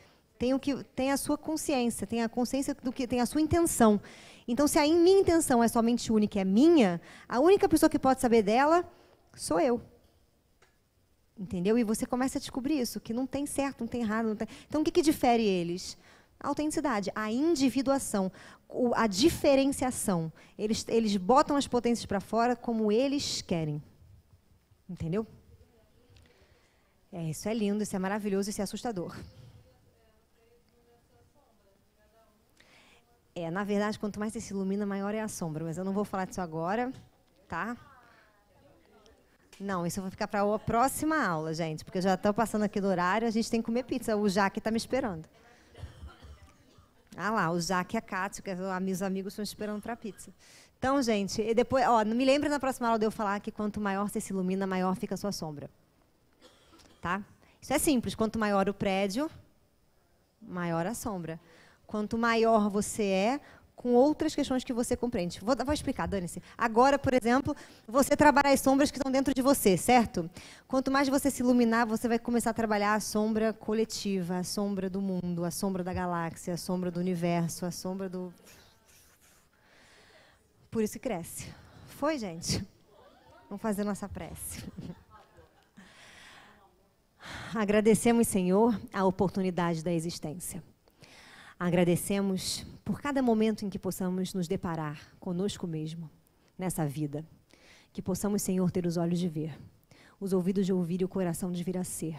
Tem a sua consciência, tem a consciência do que tem a sua intenção. Então, se a minha intenção é somente única, é minha, a única pessoa que pode saber dela sou eu. Entendeu? E você começa a descobrir isso, que não tem certo, não tem errado. Não tem... Então, o que difere eles? A autenticidade, a individuação, a diferenciação. Eles botam as potências para fora como eles querem. Entendeu? Isso é lindo, isso é maravilhoso, isso é assustador. Na verdade, quanto mais você se ilumina, maior é a sombra. Mas eu não vou falar disso agora, tá? Não, isso eu vou ficar para a próxima aula, gente. Porque eu já estou passando aqui do horário, a gente tem que comer pizza. O Jaque está me esperando. Ah lá, o Jaque e a Cátia, que meus amigos estão esperando para a pizza. Então, gente, e depois, não me lembre na próxima aula de eu falar que quanto maior você se ilumina, maior fica a sua sombra. Tá? Isso é simples. Quanto maior o prédio, maior a sombra. Quanto maior você é, com outras questões que você compreende. Vou explicar, dane-se. Agora, por exemplo, você trabalha as sombras que estão dentro de você, certo? Quanto mais você se iluminar, você vai começar a trabalhar a sombra coletiva, a sombra do mundo, a sombra da galáxia, a sombra do universo, a sombra do... Por isso que cresce. Foi, gente? Vamos fazer nossa prece. Agradecemos, Senhor, a oportunidade da existência. Agradecemos por cada momento em que possamos nos deparar conosco mesmo, nessa vida. Que possamos, Senhor, ter os olhos de ver, os ouvidos de ouvir e o coração de vir a ser.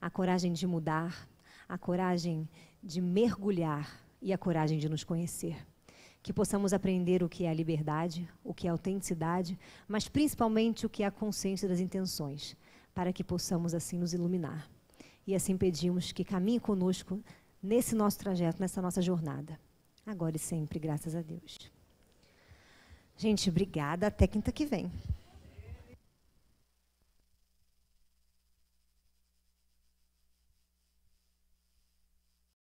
A coragem de mudar, a coragem de mergulhar e a coragem de nos conhecer. Que possamos aprender o que é a liberdade, o que é a autenticidade, mas principalmente o que é a consciência das intenções, para que possamos assim nos iluminar. E assim pedimos que caminhe conosco nesse nosso trajeto, nessa nossa jornada. Agora e sempre, graças a Deus. Gente, obrigada. Até quinta que vem.